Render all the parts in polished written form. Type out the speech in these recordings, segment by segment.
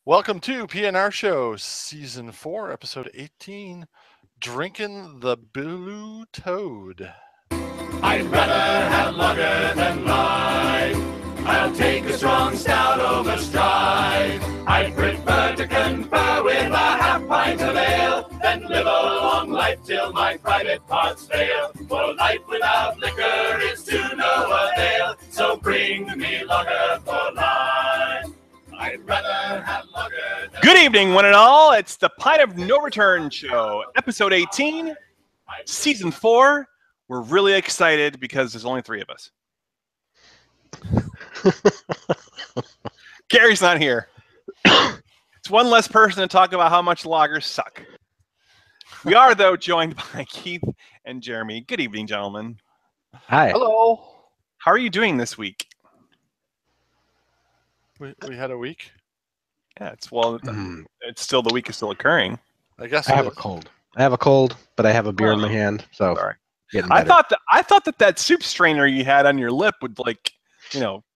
Welcome to PNRShow, Season 4, Episode 18, Drinking the Blue Toad. I'd rather have lager than rye. I'll take a strong stout over strive. I'd prefer to confer with a half pint of ale than live a long life till my private parts fail. For life without liquor is to no avail, so bring me lager for life. I'd rather have lager than Good evening, one and all. It's the Pint of No Return Show, Episode 18, Season 4. We're really excited because there's only 3 of us. Gary's not here. It's one less person to talk about how much lagers suck. We are, though, joined by Keith and Jeremy. Good evening, gentlemen. Hi. Hello. How are you doing this week? We had a week? Yeah, it's still, the week is still occurring. I guess I have a cold. I have a cold, but I have a beer in my hand, so Sorry. getting I better. thought that soup strainer you had on your lip would,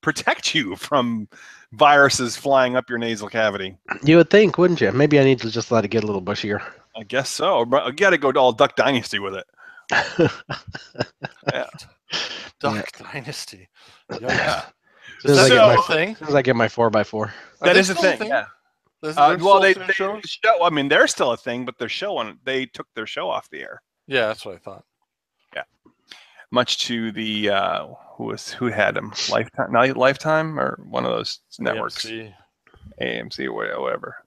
protect you from viruses flying up your nasal cavity. You would think, wouldn't you? Maybe I need to just let it get a little bushier. I guess so. But I got to go to all Duck Dynasty with it. Yeah. Duck Dynasty. Yeah. As soon as thing? I get my 4x4. That is a thing. Yeah. They're still a thing, but they took their show off the air. Yeah, that's what I thought. Yeah. Much to the who had them? Lifetime or one of those networks. AMC or whatever.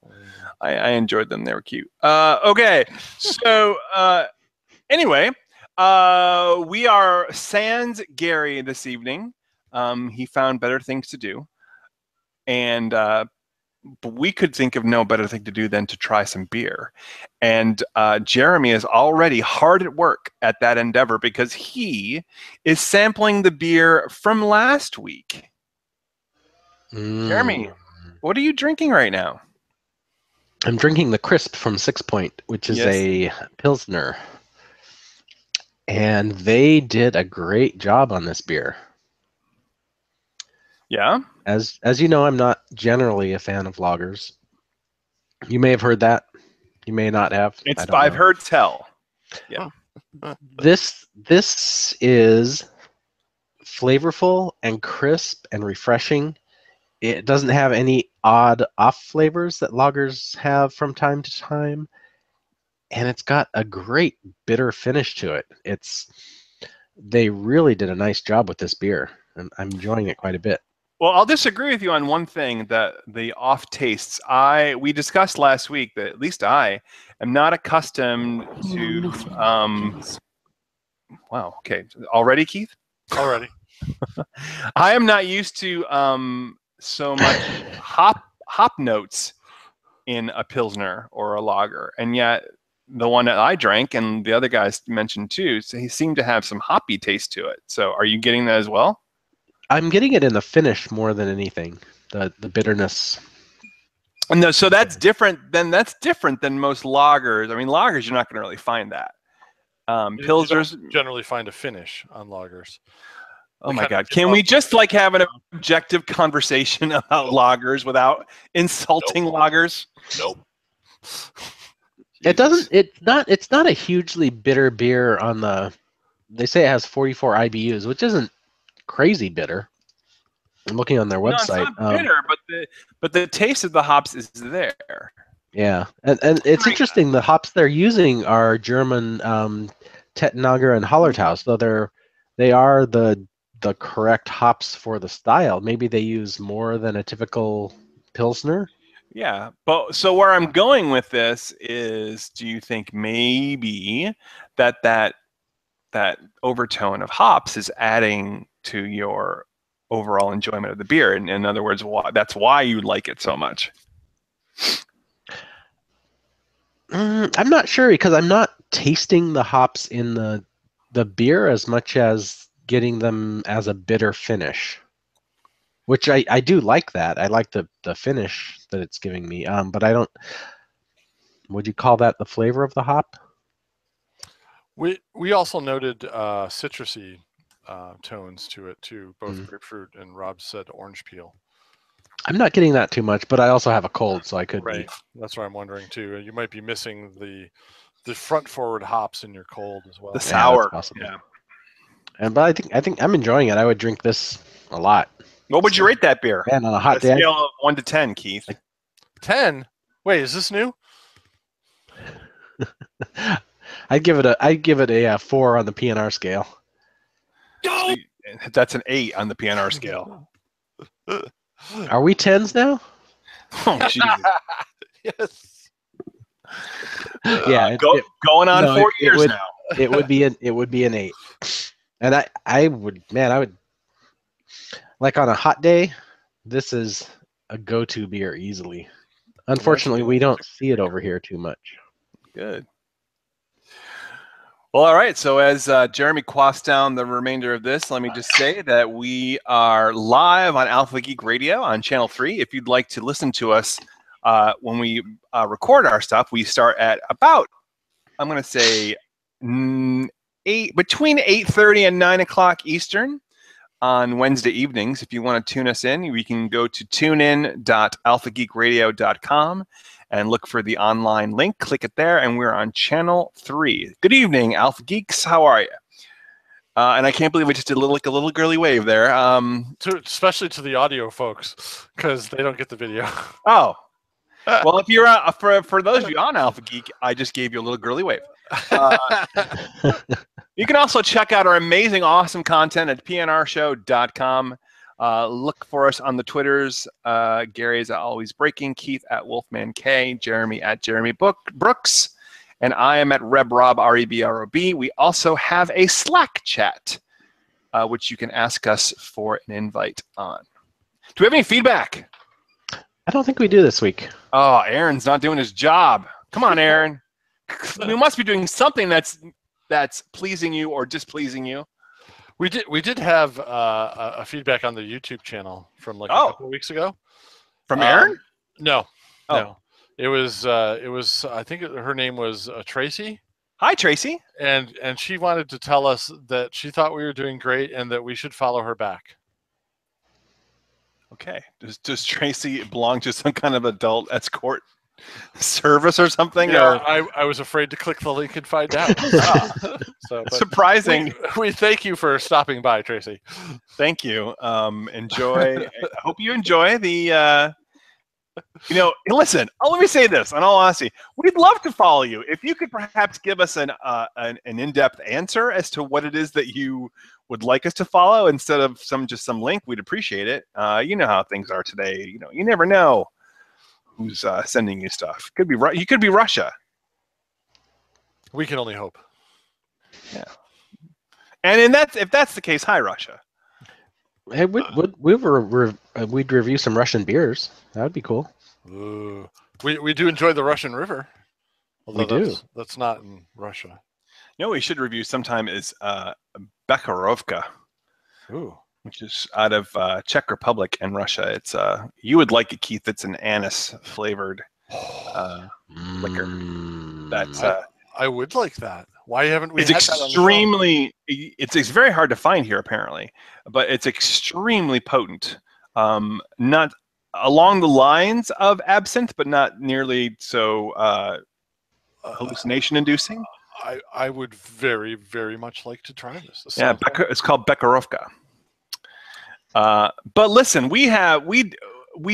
I enjoyed them. They were cute. Okay. So anyway, we are sans Gary this evening. He found better things to do. And but we could think of no better thing to do than to try some beer. And Jeremy is already hard at work at that endeavor because he is sampling the beer from last week. Jeremy, what are you drinking right now? I'm drinking the Crisp from 6 Point, which is a Pilsner. And they did a great job on this beer. Yeah? As you know, I'm not generally a fan of lagers. You may have heard that. You may not have. I've heard tell. Yeah. This is flavorful and crisp and refreshing. It doesn't have any odd off flavors that lagers have from time to time. And it's got a great bitter finish to it. They really did a nice job with this beer. And I'm enjoying it quite a bit. Well, I'll disagree with you on one thing, that the off tastes. We discussed last week that at least I am not accustomed to. Wow. Okay. Already, Keith? Already. I am not used to so much hop notes in a Pilsner or a lager, and yet the one that I drank and the other guys mentioned too, so he seemed to have some hoppy taste to it. So, are you getting that as well? I'm getting it in the finish more than anything. The bitterness. No, so that's different than most lagers. I mean, lagers you're not going to really find that. Pilsners you don't generally find a finish on lagers. Oh my God! Can we just have an objective conversation about lagers without insulting lagers? Nope. It doesn't. It's not a hugely bitter beer on the. They say it has 44 IBUs, which isn't crazy bitter. I'm looking on their website. No, it's not bitter, but the taste of the hops is there. Yeah, and it's interesting. The hops they're using are German Tettnager and Hallertau, so they are the correct hops for the style. Maybe they use more than a typical Pilsner. Yeah, but so where I'm going with this is, do you think maybe that overtone of hops is adding to your overall enjoyment of the beer? And in other words, that's why you like it so much? I'm not sure, because I'm not tasting the hops in the beer as much as getting them as a bitter finish, which I do like that. I like the finish that it's giving me, but I don't. Would you call that the flavor of the hop? We also noted citrusy tones to it too, both grapefruit and Rob said orange peel. I'm not getting that too much, but I also have a cold, so I could be. That's what I'm wondering too. You might be missing the front forward hops in your cold as well. The sour. Yeah. But I think I'm enjoying it. I would drink this a lot. What would you rate that beer? Man, on a hot day. Scale of 1 to 10, Keith. 10? Wait, is this new? I'd give it a 4 on the PNR scale. So that's an 8 on the PNR scale. Are we 10s now? Oh, Jesus. Yes. Yeah, going on 4 years now. It would be an 8. And I would like on a hot day, this is a go-to beer easily. Unfortunately, we don't see it over here too much. Good. Well, all right. So as Jeremy quaffs down the remainder of this, let me just say that we are live on Alpha Geek Radio on Channel 3. If you'd like to listen to us when we record our stuff, we start at about, I'm going to say, between 8:30 and 9 o'clock Eastern on Wednesday evenings. If you want to tune us in, we can go to tunein.alphageekradio.com and look for the online link. Click it there, and we're on Channel 3. Good evening, Alpha Geeks. How are you? And I can't believe we just did a little girly wave there. Especially to the audio folks, because they don't get the video. Oh. Well, if you're for those of you on Alpha Geek, I just gave you a little girly wave. You can also check out our amazing, awesome content at PNRShow.com. Look for us on the Twitters. Gary is always breaking, Keith at Wolfman K, Jeremy at Jeremy Brooks, and I am at RebRob, REBROB. We also have a Slack chat, which you can ask us for an invite on. Do we have any feedback? I don't think we do this week. Oh, Aaron's not doing his job. Come on, Aaron. We must be doing something that's pleasing you or displeasing you. We did have a feedback on the YouTube channel from like a couple of weeks ago. From Aaron? No. It was I think her name was Tracy. Hi, Tracy. And she wanted to tell us that she thought we were doing great and that we should follow her back. Okay. Does Tracy belong to some kind of adult escort service or something? Yeah, I was afraid to click the link and find out. Surprising. We thank you for stopping by, Tracy. Thank you. Enjoy. I hope you enjoy the. Listen. Let me say this. In all honesty, we'd love to follow you. If you could perhaps give us an in-depth answer as to what it is that you would like us to follow instead of just some link, we'd appreciate it. You know how things are today. You never know who's sending you stuff. You could be Russia. We can only hope. Yeah. And if that's the case, hi Russia. Hey, we'd review some Russian beers. That would be cool. We do enjoy the Russian River. Although that's not in Russia. We should review sometime is Bekharovka. Ooh. Which is out of Czech Republic and Russia. It's you would like it, Keith. It's an anise flavored liquor. That's I would like that. Why haven't we? It's extremely. It's very hard to find here apparently, but it's extremely potent. Not along the lines of absinthe, but not nearly so hallucination inducing. I would very, very much like to try this. Yeah, it's called Bekharovka. But listen, we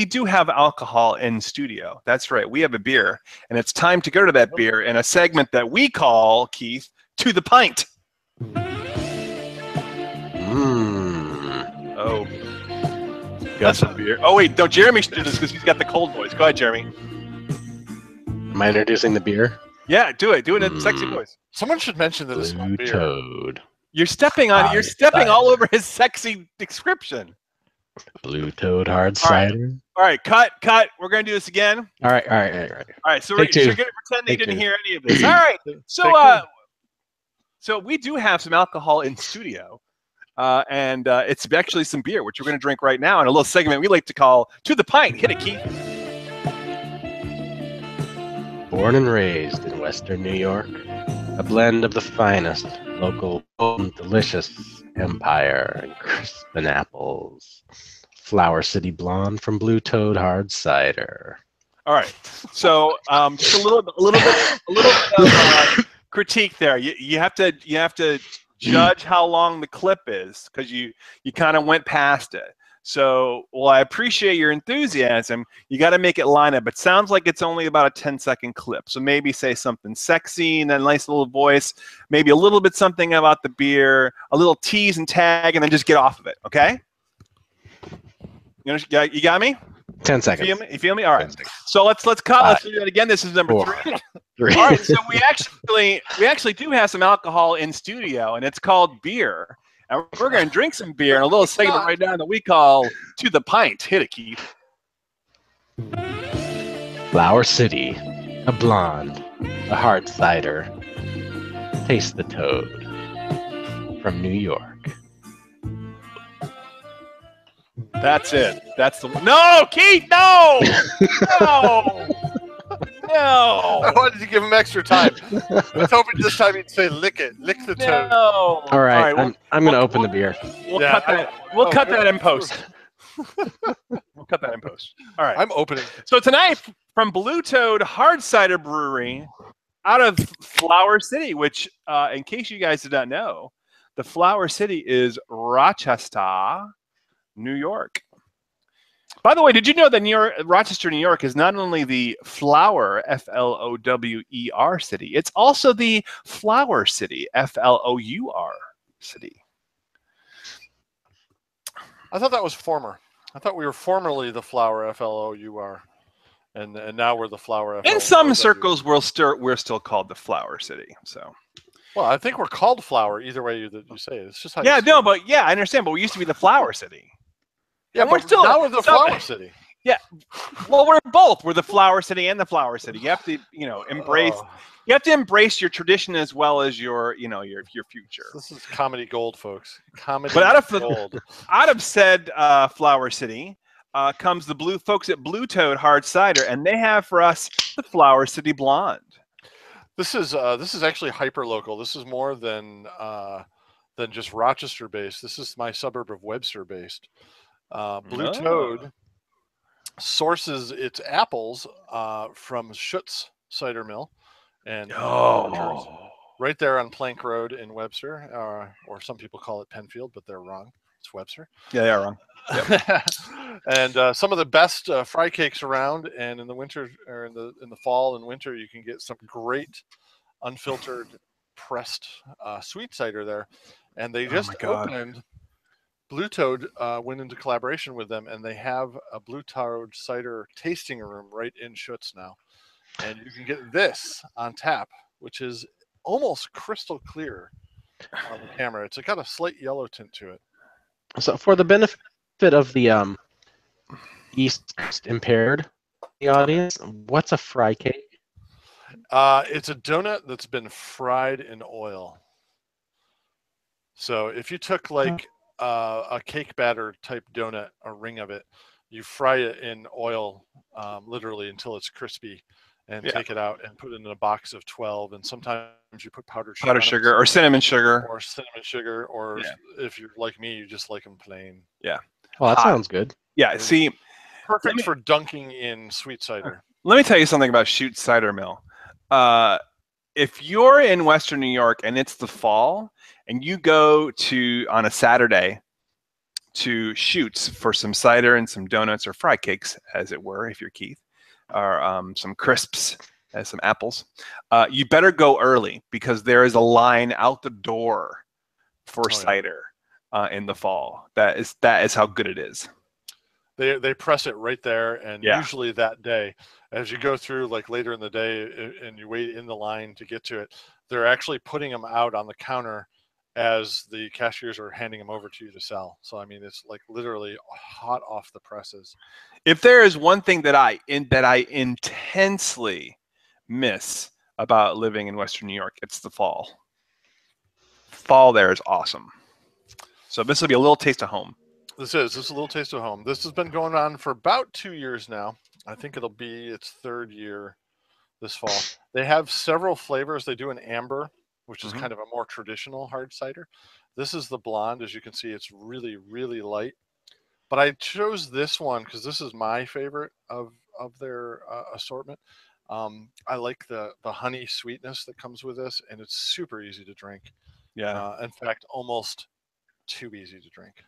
do have alcohol in studio. That's right. We have a beer, and it's time to go to that beer in a segment that we call, Keith, To the Pint. Oh, got some beer. Oh wait, no, Jeremy should do this because he's got the cold voice. Go ahead, Jeremy. Am I introducing the beer? Yeah, do it. Do it in a sexy voice. Someone should mention that it's Blue beer. Toad. You're stepping all over his sexy description. Blue Toad hard cider. All right, cut. We're gonna do this again. All right. All right, so we're gonna pretend they didn't hear any of this. All right. So we do have some alcohol in studio, and it's actually some beer, which we're gonna drink right now in a little segment we like to call To the Pint. Hit it, Keith. Born and raised in Western New York, a blend of the finest local, delicious empire and crisp and apples, Flower City Blonde from Blue Toad Hard Cider. All right. So just a little bit of critique there. You have to judge how long the clip is, because you kind of went past it. So, well, I appreciate your enthusiasm. You got to make it line up. It sounds like it's only about a 10-second clip. So maybe say something sexy and a nice little voice, maybe a little bit something about the beer, a little tease and tag, and then just get off of it. Okay? You got me? 10 seconds. You feel me? All right. So let's cut. Let's do that again. This is number 3. All right. So we actually do have some alcohol in studio, and it's called beer. And we're going to drink some beer in a little segment right now that we call To the Pint. Hit it, Keith. Flower City, a blonde, a hard cider. Taste the toad from New York. That's it. That's the one. No, Keith, no! No! No! I wanted to give him extra time. I was hoping this time he'd say lick it. Lick the toad. No! All right, I'm going to open the beer. We'll cut that in post. We'll cut that in post. All right. I'm opening. So tonight, from Blue Toad Hard Cider Brewery, out of Flower City, which, in case you guys did not know, the Flower City is Rochester, New York. By the way, did you know that Rochester, New York is not only the flower, Flower city, it's also the flower city, Flour city. I thought that was former. I thought we were formerly the flower, Flour, and now we're the flower. In some circles, we're still called the flower city. So, well, I think we're called flower either way you say it. It's just how I understand, but we used to be the flower city. Yeah, but now we're the flower city. Yeah, well, we're both. We're the flower city and the flower city. You have to, embrace. You have to embrace your tradition as well as your future. This is comedy gold, folks. Comedy gold. Out of said Flower City comes the folks at Blue Toad Hard Cider, and they have for us the Flower City Blonde. This is actually hyper local. This is more than just Rochester based. This is my suburb of Webster based. Blue Toad sources its apples from Schutz Cider Mill, and right there on Plank Road in Webster, or some people call it Penfield, but they're wrong. It's Webster. Yeah, they are wrong. Yep. And some of the best fry cakes around. And in the winter, or in the fall and winter, you can get some great unfiltered pressed sweet cider there. And they just opened. Blue Toad went into collaboration with them, and they have a Blue Toad cider tasting room right in Schutz now. And you can get this on tap, which is almost crystal clear on the camera. It's got a slight yellow tint to it. So for the benefit of the East Coast impaired the audience, what's a fry cake? It's a donut that's been fried in oil. So if you took like a cake batter type donut, a ring of it, you fry it in oil literally until it's crispy, and take it out and put it in a box of 12. And sometimes you put powdered sugar or cinnamon sugar, or if you're like me, you just like them plain. Yeah. Well, that sounds good. Yeah. See, perfect for dunking in sweet cider. Let me tell you something about Schutz Cider Mill. If you're in Western New York and it's the fall, and you go on a Saturday to Schutz for some cider and some donuts or fry cakes, as it were, if you're Keith, or some crisps and some apples, you better go early, because there is a line out the door for cider in the fall. That is how good it is. They press it right there, and usually that day, as you go through like later in the day and you wait in the line to get to it, they're actually putting them out on the counter as the cashiers are handing them over to you to sell. So I mean, it's like literally hot off the presses. If there is one thing that I intensely miss about living in Western New York, it's the fall. Fall there is awesome. So this will be a little taste of home. This is a little taste of home. This has been going on for about 2 years now. I think it'll be its 3rd year this fall. They have several flavors. They do an amber, which is kind of a more traditional hard cider. This is the blonde. As you can see, it's really, really light. But I chose this one because this is my favorite of their assortment. I like the honey sweetness that comes with this, and it's super easy to drink. Yeah. In fact, almost too easy to drink.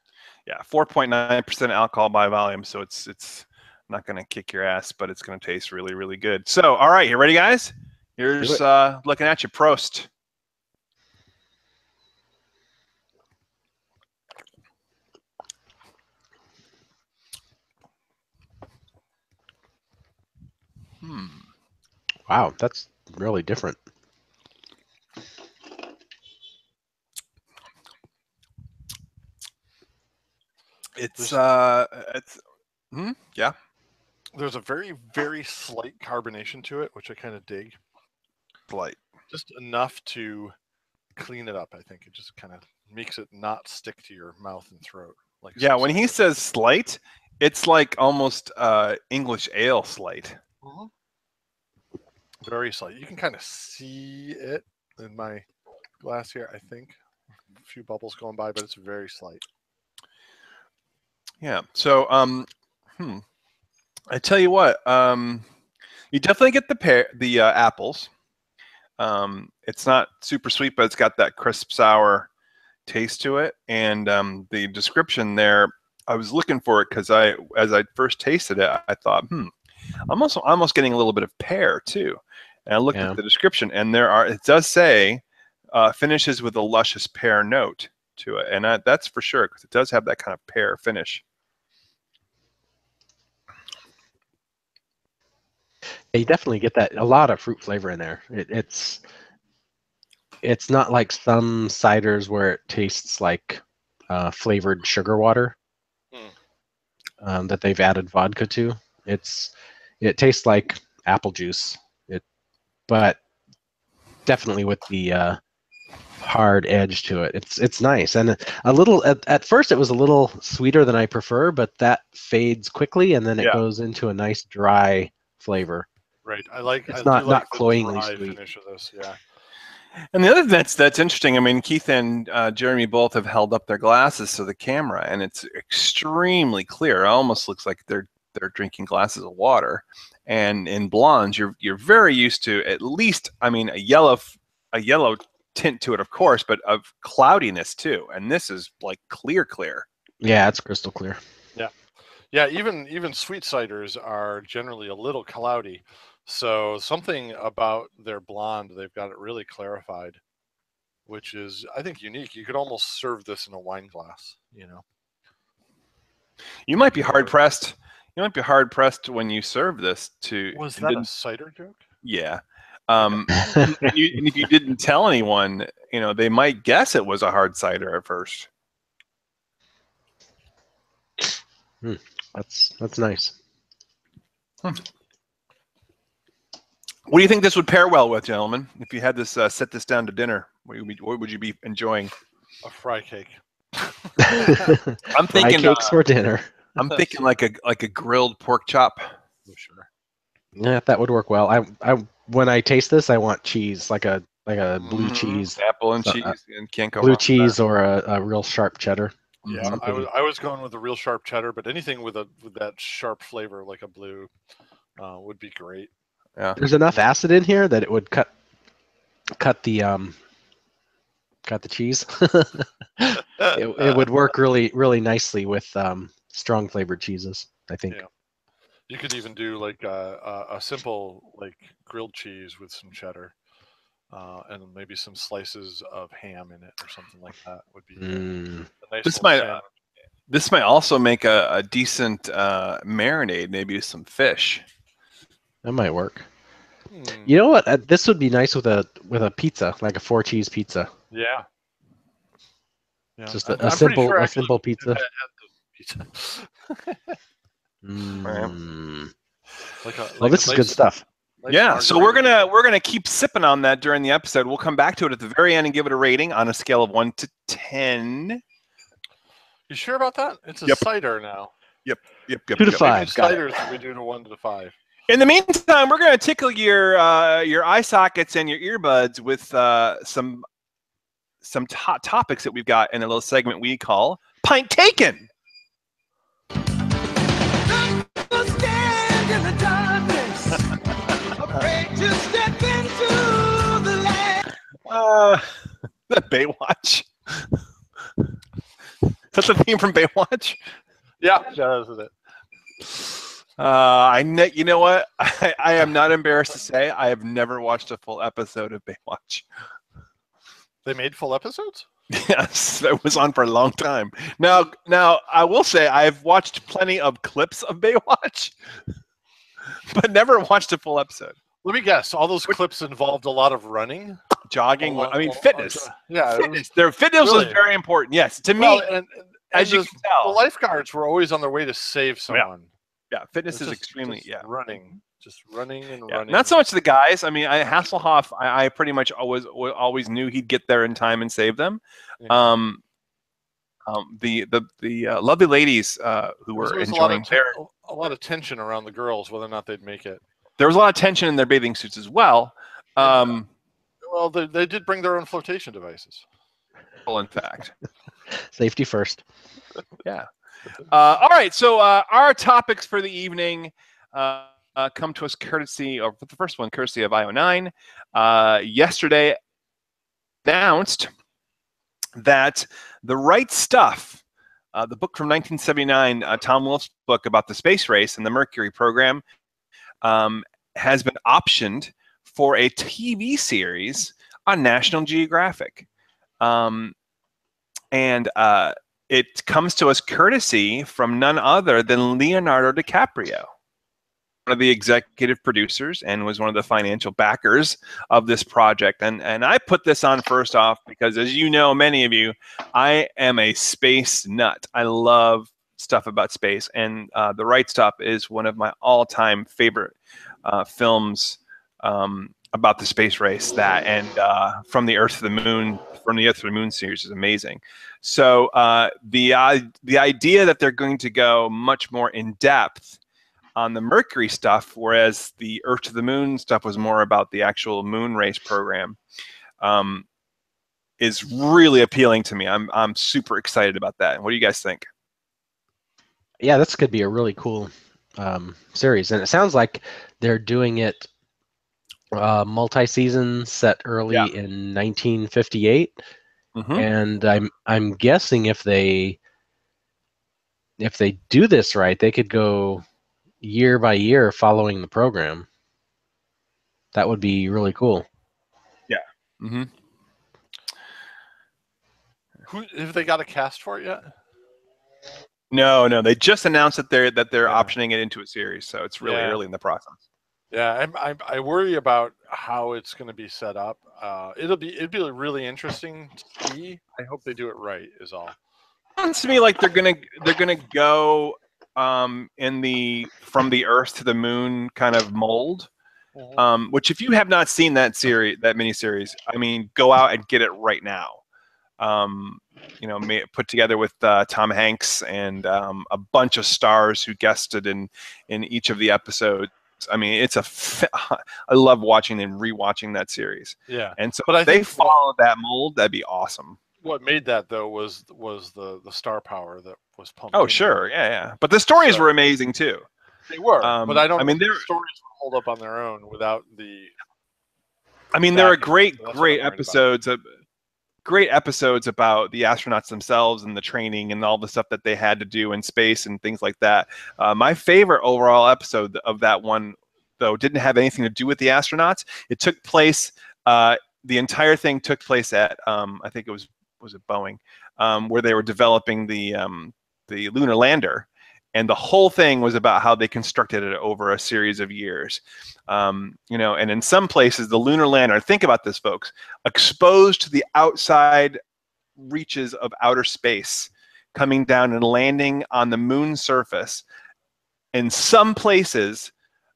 Yeah, 4.9% alcohol by volume, so it's not going to kick your ass, but it's going to taste really, really good. So, all right, you ready, guys? Here's looking at you. Prost. Wow, that's really different. Yeah. There's a very, very slight carbonation to it, which I kind of dig. Slight. Just enough to clean it up. I think it just kind of makes it not stick to your mouth and throat. Like yeah, when he says slight, it's like almost English ale slight. Very slight. You can kind of see it in my glass here, I think. A few bubbles going by, but it's very slight. Yeah. So, I tell you what, you definitely get the apples. It's not super sweet, but it's got that crisp sour taste to it. And the description there, I was looking for it because as I first tasted it, I thought, I'm almost getting a little bit of pear too. And I looked at the description, and it does say finishes with a luscious pear note to it, and that's for sure because it does have that kind of pear finish. You definitely get a lot of fruit flavor in there. It's not like some ciders where it tastes like flavored sugar water that they've added vodka to. It tastes like apple juice. But definitely with the hard edge to it. It's nice, and a little at first it was a little sweeter than I prefer, but that fades quickly, and then it goes into a nice dry flavor. Right. I like. It's I not the cloyingly dry sweet. finish of this. Yeah. And the other thing that's interesting, I mean, Keith and Jeremy both have held up their glasses to the camera, and it's extremely clear. It almost looks like they're drinking glasses of water. And in blondes, you're very used to at least, I mean, a yellow tint to it, of course, but of cloudiness too. And this is like clear. Yeah, it's crystal clear. Yeah. Yeah. Even sweet ciders are generally a little cloudy. So something about their blonde, they've got it really clarified, which is, I think, unique. You could almost serve this in a wine glass, you know. You might be hard pressed. You might be hard pressed when you serve this to. Was that a cider joke? Yeah. And if you didn't tell anyone, you know, they might guess it was a hard cider at first. That's nice. What do you think this would pair well with, gentlemen? If you had this set this down to dinner, what would you be enjoying? A fry cake. I'm thinking fry cakes for dinner. I'm thinking like a grilled pork chop. For sure. Yeah, that would work well. I when I taste this, I want cheese, like a blue cheese, apple and cheese, and can't go blue wrong with cheese that. or a real sharp cheddar. Yeah, I was going with a real sharp cheddar, but anything with that sharp flavor like a blue would be great. Yeah, there's enough acid in here that it would cut the cheese. it would work really nicely with strong flavored cheeses, I think. Yeah. You could even do like a simple like grilled cheese with some cheddar, and maybe some slices of ham in it or something like that would be a nice. This might also make a decent marinade, maybe with some fish. That might work. You know what? This would be nice with a pizza, like a 4-cheese pizza. Yeah. Just a simple pizza. Well, this is good stuff. Yeah, so we're gonna keep sipping on that during the episode. We'll come back to it at the very end and give it a rating on a scale of 1 to 10. You sure about that? It's a cider now. Yep. 2 to 5. Ciders we do to 1 to 5. In the meantime, we're gonna tickle your eye sockets and your earbuds with some hot topics that we've got in a little segment we call Pint Taken. The Baywatch. Is that the theme from Baywatch? Yeah, that is it. You know what? I am not embarrassed to say I have never watched a full episode of Baywatch. They made full episodes? Yes, it was on for a long time. Now, I will say I've watched plenty of clips of Baywatch, but never watched a full episode. Let me guess. All those clips involved a lot of running, jogging. Fitness. Fitness. Their fitness was very important. Yes, to me. And as you can tell, the lifeguards were always on their way to save someone. Yeah, fitness is extremely running. Just running and running. Not so much the guys. I mean, Hasselhoff, I pretty much always knew he'd get there in time and save them. Yeah. The lovely ladies who were enjoying a lot of tension around the girls, whether or not they'd make it. There was a lot of tension in their bathing suits as well. Well, they did bring their own flotation devices. Well, in fact, safety first. Yeah. All right. So our topics for the evening come to us courtesy, or the first one, courtesy of IO9. Yesterday announced that The Right Stuff, the book from 1979, Tom Wolfe's book about the space race and the Mercury program, has been optioned for a TV series on National Geographic. It comes to us courtesy from none other than Leonardo DiCaprio, one of the executive producers and was one of the financial backers of this project. And I put this on first off because, as you know, many of you, I am a space nut. I love stuff about space, and The Right Stuff is one of my all-time favorite films about the space race. That and From the Earth to the Moon, From the Earth to the Moon series is amazing. So the idea that they're going to go much more in depth on the Mercury stuff, whereas the Earth to the Moon stuff was more about the actual moon race program, is really appealing to me. I'm super excited about that. What do you guys think? Yeah, this could be a really cool series, and it sounds like they're doing it multi-season, set early in 1958. And I'm guessing if they do this right, they could go year by year following the program. That would be really cool. Yeah. Have they got a cast for it yet? No. They just announced that they're optioning it into a series, so it's really early in the process. Yeah, I worry about how it's going to be set up. It'd be really interesting to see. I hope they do it right. Is all. It sounds to me like they're gonna go in the From the Earth to the Moon kind of mold. Which, if you have not seen that miniseries, I mean, go out and get it right now. Put together with Tom Hanks and a bunch of stars who guested in each of the episodes. I mean, I love watching and rewatching that series. Yeah, and so if they follow that mold, that'd be awesome. What made that though was the star power that was pumped. Oh, sure, yeah. But the stories were amazing too. They were, but I don't. I mean, their stories hold up on their own without the. I mean, there are great episodes of. Great episodes about the astronauts themselves and the training and all the stuff that they had to do in space and things like that. My favorite overall episode of that one, though, didn't have anything to do with the astronauts. It took place, the entire thing took place at, I think it was it Boeing, where they were developing the lunar lander. And the whole thing was about how they constructed it over a series of years. And in some places, the lunar lander, think about this, folks, exposed to the outside reaches of outer space, coming down and landing on the moon's surface. In some places,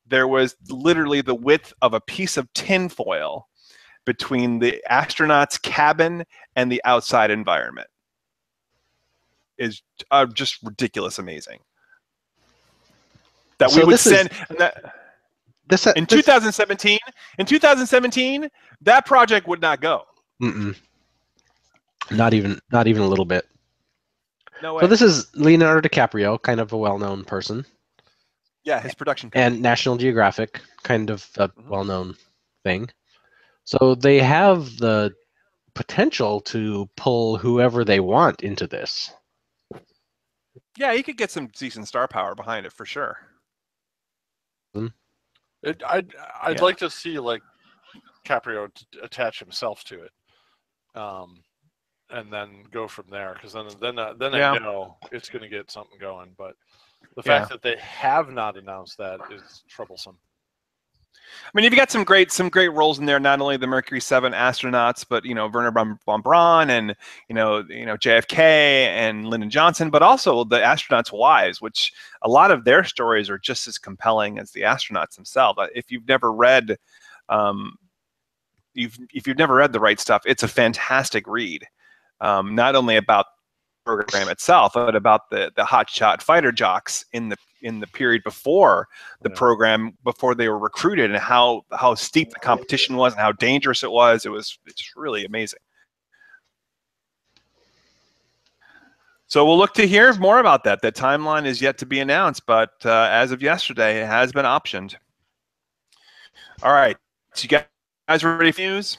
there was literally the width of a piece of tinfoil between the astronaut's cabin and the outside environment. Is just ridiculous amazing. That we would send in 2017. In 2017, that project would not go. Not even a little bit. No way. So this is Leonardo DiCaprio, kind of a well-known person. Yeah, his production company. And National Geographic, kind of a well-known thing. So they have the potential to pull whoever they want into this. Yeah, you could get some decent star power behind it for sure. I'd like to see like Caprio attach himself to it, and then go from there. Because then I know it's going to get something going. But the fact that they have not announced that is troublesome. I mean, you've got some great roles in there. Not only the Mercury 7 astronauts, but Werner von Braun and JFK and Lyndon Johnson, but also the astronauts' wives, which a lot of their stories are just as compelling as the astronauts themselves. If you've never read, if you've never read The Right Stuff, it's a fantastic read. Not only about the program itself, but about the hotshot fighter jocks in the period before the program, before they were recruited, and how steep the competition was and how dangerous it was. It's really amazing. So we'll look to hear more about that. The timeline is yet to be announced, but as of yesterday, it has been optioned. All right, so you guys ready for news?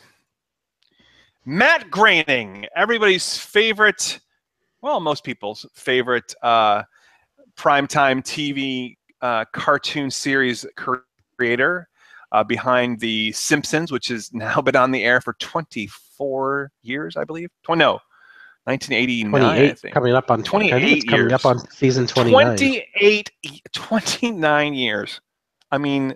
Matt Groening, everybody's favorite, well, most people's favorite primetime TV cartoon series creator behind The Simpsons, which has now been on the air for 24 years, I believe. 1989, I think. Coming up on 28 years. Coming up on season 29. 29 years. I mean,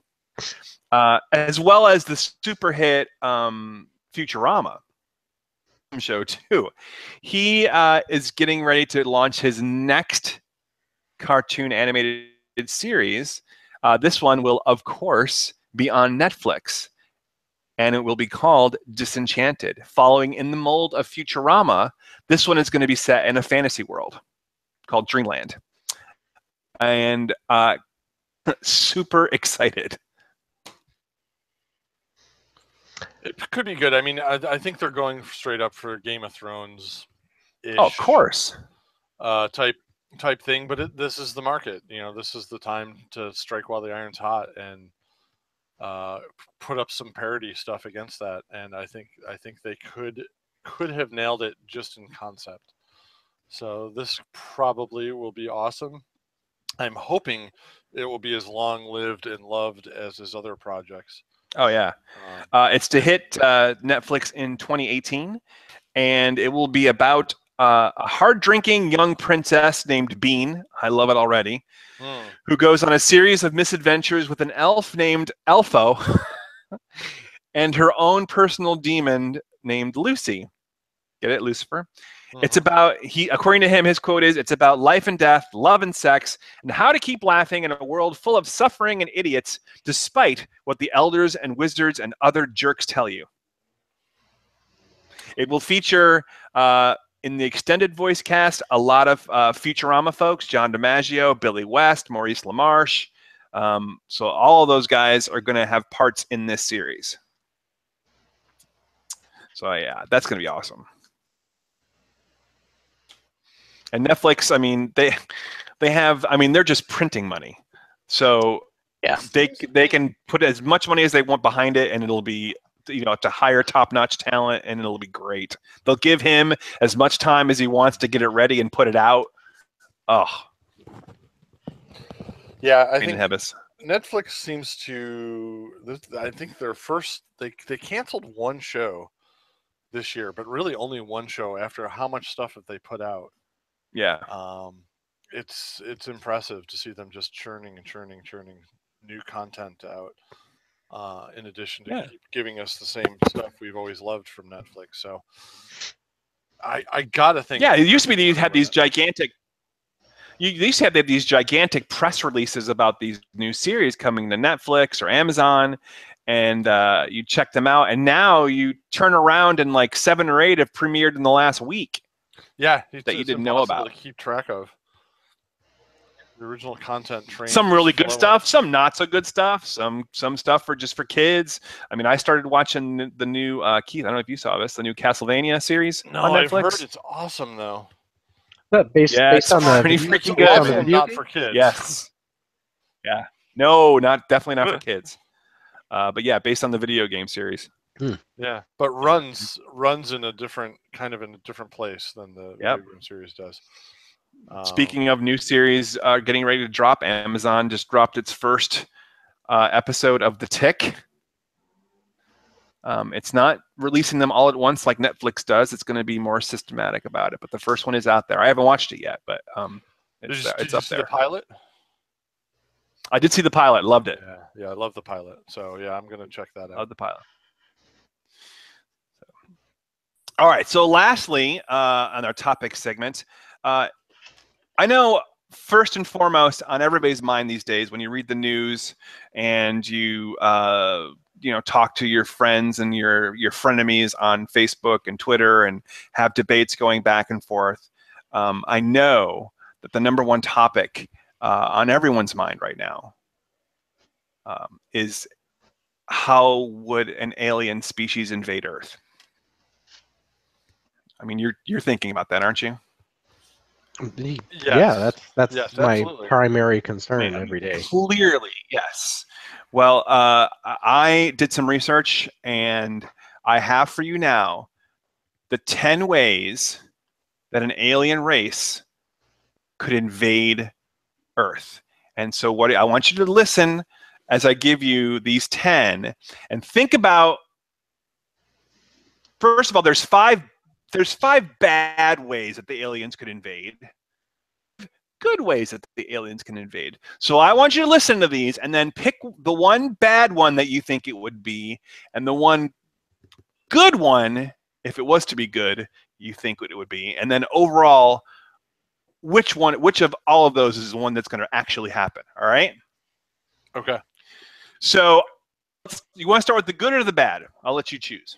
as well as the super hit Futurama show too. He is getting ready to launch his next cartoon animated series. This one will, of course, be on Netflix, and it will be called Disenchanted. Following in the mold of Futurama, this one is going to be set in a fantasy world called Dreamland. And super excited. It could be good. I mean, I think they're going straight up for Game of Thrones. Oh, of course. Type thing, but this is the market. This is the time to strike while the iron's hot and put up some parody stuff against that. And I think they could have nailed it just in concept. So this probably will be awesome. I'm hoping it will be as long-lived and loved as his other projects. Oh, yeah. It's to hit Netflix in 2018, and it will be about a hard-drinking young princess named Bean, I love it already, who goes on a series of misadventures with an elf named Elfo and her own personal demon named Lucy. Get it, Lucifer? It's about, according to him, his quote is, it's about life and death, love and sex, and how to keep laughing in a world full of suffering and idiots, despite what the elders and wizards and other jerks tell you. It will feature, in the extended voice cast, a lot of Futurama folks, John DiMaggio, Billy West, Maurice LaMarche. So all of those guys are going to have parts in this series. So yeah, that's going to be awesome. And Netflix, I mean, they have, I mean, they're just printing money. So yeah, they can put as much money as they want behind it, and it'll be, to hire top-notch talent, and it'll be great. They'll give him as much time as he wants to get it ready and put it out. Oh. Yeah, I think Hebus. Netflix seems to, I think their first, they canceled one show this year, but really only one show after how much stuff that they put out. Yeah. It's impressive to see them just churning new content out, in addition to keep giving us the same stuff we've always loved from Netflix. So I gotta think. Yeah, it used to be you had these gigantic. You used to have these gigantic press releases about these new series coming to Netflix or Amazon, and you check them out, and now you turn around and like 7 or 8 have premiered in the last week. Yeah, that you didn't know about. To keep track of the original content. Some really good stuff, some not so good stuff, some stuff just for kids. I mean, I started watching the new Keith. I don't know if you saw this, the new Castlevania series on Netflix. I've heard it's awesome though. But based on the pretty freaking good. Not for kids. Yes. Yeah. No, definitely not for kids. But yeah, based on the video game series. Yeah, but runs in a different place than the video game series does. Speaking of new series getting ready to drop, Amazon just dropped its first episode of The Tick. It's not releasing them all at once like Netflix does. It's going to be more systematic about it. But the first one is out there. I haven't watched it yet, but it's up there. Did you see the pilot? I did see the pilot. Loved it. Yeah, I love the pilot. So yeah, I'm going to check that out. Love the pilot. All right. So lastly, on our topic segment, I know first and foremost on everybody's mind these days when you read the news and you talk to your friends and your frenemies on Facebook and Twitter and have debates going back and forth. I know that the number one topic on everyone's mind right now is how would an alien species invade Earth? I mean, you're thinking about that, aren't you? Yes. Yeah, that's my primary concern every day. Clearly, yes. Well, I did some research, and I have for you now the 10 ways that an alien race could invade Earth. And so what I want you to listen as I give you these 10 and think about, first of all, there's five bad ways that the aliens could invade. Good ways that the aliens can invade. So I want you to listen to these and then pick the one bad one that you think it would be and the one good one, if it was to be good, you think it would be. And then overall, which of all of those is the one that's going to actually happen? All right? Okay. So you want to start with the good or the bad? I'll let you choose.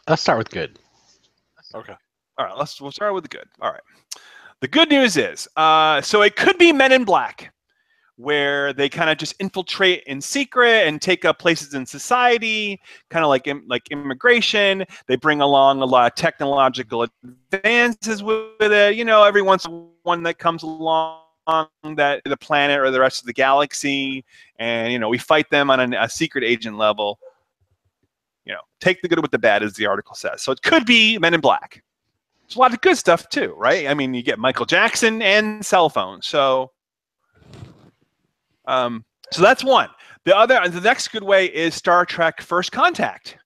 Let's start with good. Okay. All right. We'll start with the good. All right. The good news is, so it could be Men in Black, where they kind of just infiltrate in secret and take up places in society, kind of like immigration. They bring along a lot of technological advances with it. You know, every once in a while one that comes along that the planet or the rest of the galaxy, and we fight them on a secret agent level. Take the good with the bad, as the article says. So it could be Men in Black. There's a lot of good stuff too, right? I mean, you get Michael Jackson and cell phones. So that's one. The next good way is Star Trek First Contact,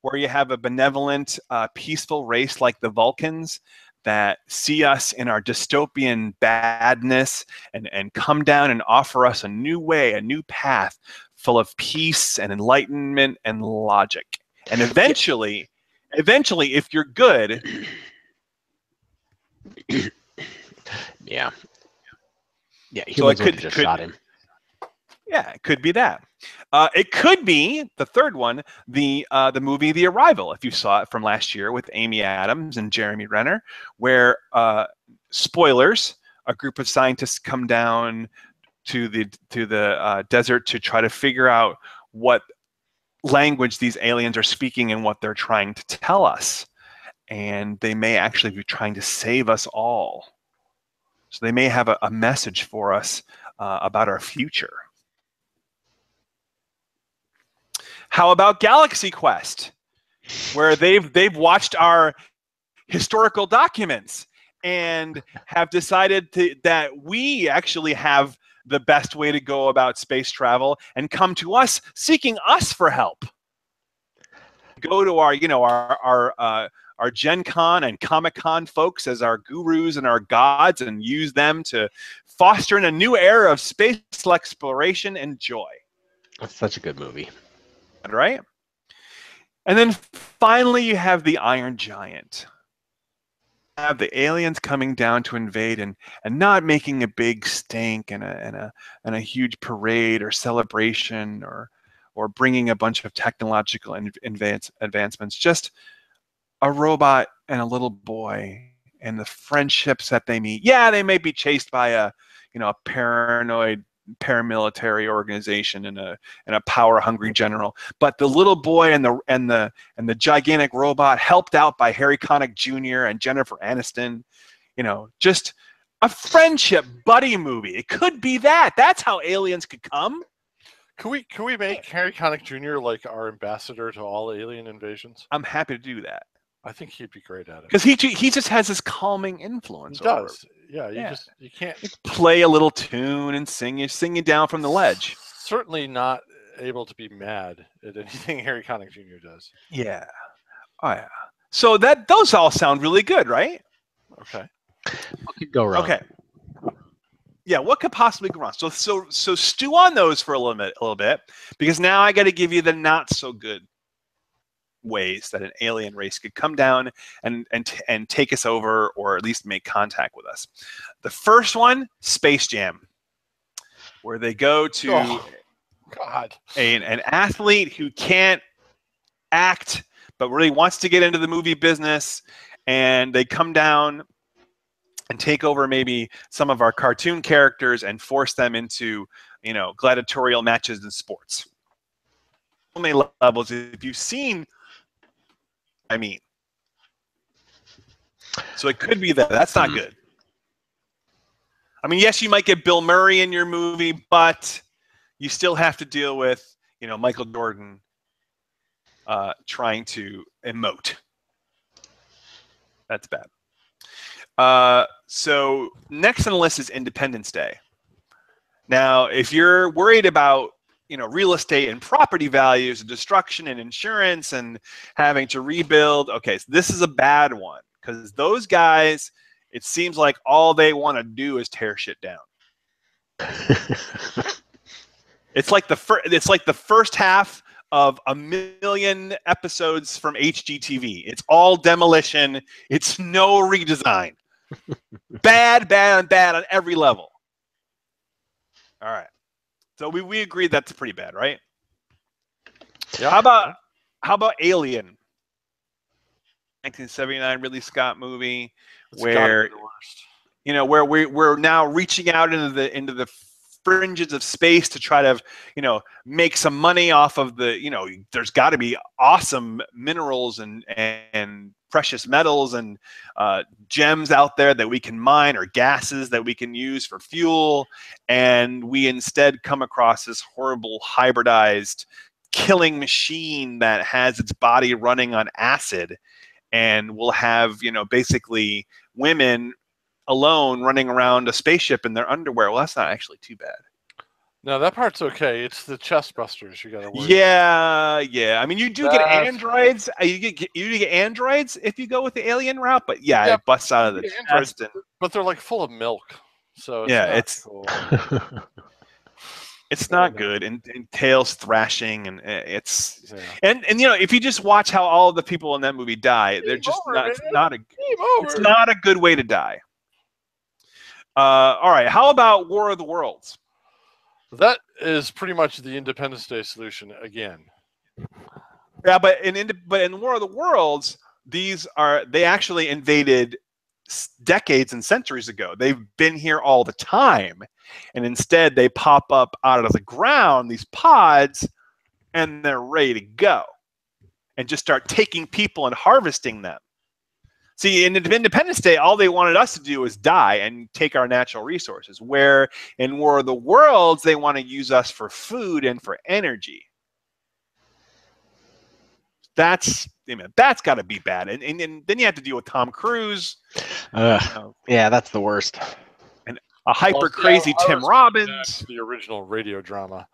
where you have a benevolent, peaceful race like the Vulcans that see us in our dystopian badness and come down and offer us a new way, a new path full of peace and enlightenment and logic. And eventually, if you're good... Yeah, humans would have just shot him. Yeah, it could be that. It could be the third one, the movie The Arrival, if you saw it from last year with Amy Adams and Jeremy Renner, where spoilers, a group of scientists come down to the desert to try to figure out what language these aliens are speaking and what they're trying to tell us. And they may actually be trying to save us all. So they may have a message for us about our future. How about Galaxy Quest, where they've watched our historical documents and have decided that we actually have the best way to go about space travel and come to us seeking us for help. Go to our Gen Con and Comic Con folks as our gurus and our gods and use them to foster in a new era of space exploration and joy. That's such a good movie. Right? And then finally you have the Iron Giant. You have the aliens coming down to invade and not making a big stink and a huge parade or celebration or bringing a bunch of technological advancements. Just a robot and a little boy and the friendships that they meet. Yeah, they may be chased by a paranoid paramilitary organization and a power-hungry general, but the little boy and the gigantic robot, helped out by Harry Connick Jr. and Jennifer Aniston, just a friendship buddy movie. It could be that. That's how aliens could come. Can we make Harry Connick Jr. like our ambassador to all alien invasions? I'm happy to do that. I think he'd be great at it. Because he just has this calming influence. He does. Yeah, you can't play a little tune and sing it down from the ledge. Certainly not able to be mad at anything Harry Connick Jr. does. Yeah. Oh yeah. So those all sound really good, right? Okay. What could go wrong? Okay. Yeah, what could possibly go wrong? So stew on those for a little bit, because now I got to give you the not so good ways that an alien race could come down and take us over, or at least make contact with us. The first one, Space Jam, where they go to an athlete who can't act but really wants to get into the movie business, and they come down and take over maybe some of our cartoon characters and force them into, gladiatorial matches in sports. So many levels. If you've seen, so it could be that. That's not good. Yes, you might get Bill Murray in your movie, but you still have to deal with, Michael Jordan trying to emote. That's bad. So next on the list is Independence Day. Now, if you're worried about, real estate and property values and destruction and insurance and having to rebuild, okay, so this is a bad one, because those guys, it seems like all they want to do is tear shit down. It's like the first half of 1 million episodes from HGTV. It's all demolition. It's no redesign. Bad on every level. All right. So we agreed that's pretty bad, right? Yeah. How about Alien? 1979 Ridley Scott movie, where we're now reaching out into the fringes of space to try to make some money off of the there's got to be awesome minerals and precious metals and gems out there that we can mine, or gases that we can use for fuel, and we instead come across this horrible hybridized killing machine that has its body running on acid, and we'll have basically women alone running around a spaceship in their underwear. Well, that's not actually too bad. No, that part's okay. It's the chest busters you got to worry. Yeah. You do get androids. You get androids if you go with the alien route, but it busts out of the chest. But they're like full of milk, so it's cool. It's not good, and tails thrashing, and it's and if you just watch how all the people in that movie die, they're just not a good way to die. All right, how about War of the Worlds? That is pretty much the Independence Day solution again. Yeah, but in War of the Worlds, they actually invaded decades and centuries ago. They've been here all the time, and instead they pop up out of the ground, these pods, and they're ready to go and just start taking people and harvesting them. See, in Independence Day, all they wanted us to do was die and take our natural resources, where in War of the Worlds, they want to use us for food and for energy. That's got to be bad. And then you have to deal with Tom Cruise. Yeah, that's the worst. And a hyper crazy Tim Robbins. The original radio drama,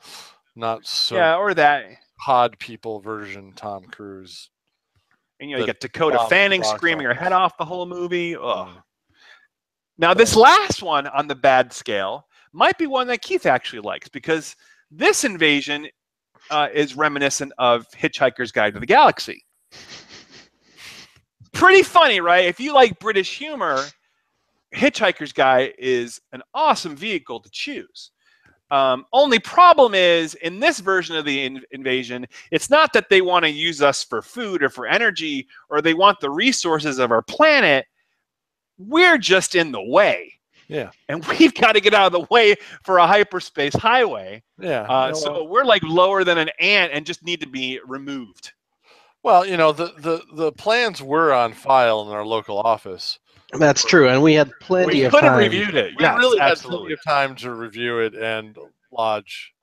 not so. Yeah, or that pod people version Tom Cruise. And you got Dakota Fanning screaming her head off the whole movie. Ugh. Now, this last one on the bad scale might be one that Keith actually likes, because this invasion is reminiscent of Hitchhiker's Guide to the Galaxy. Pretty funny, right? If you like British humor, Hitchhiker's Guide is an awesome vehicle to choose. Only problem is, in this version of the invasion, it's not that they want to use us for food or for energy, or they want the resources of our planet. We're just in the way. Yeah. And we've got to get out of the way for a hyperspace highway. Yeah. So we're like lower than an ant and just need to be removed. Well, the plans were on file in our local office. That's true, and we had plenty of time. We could have reviewed it. We really had plenty of time to review it and lodge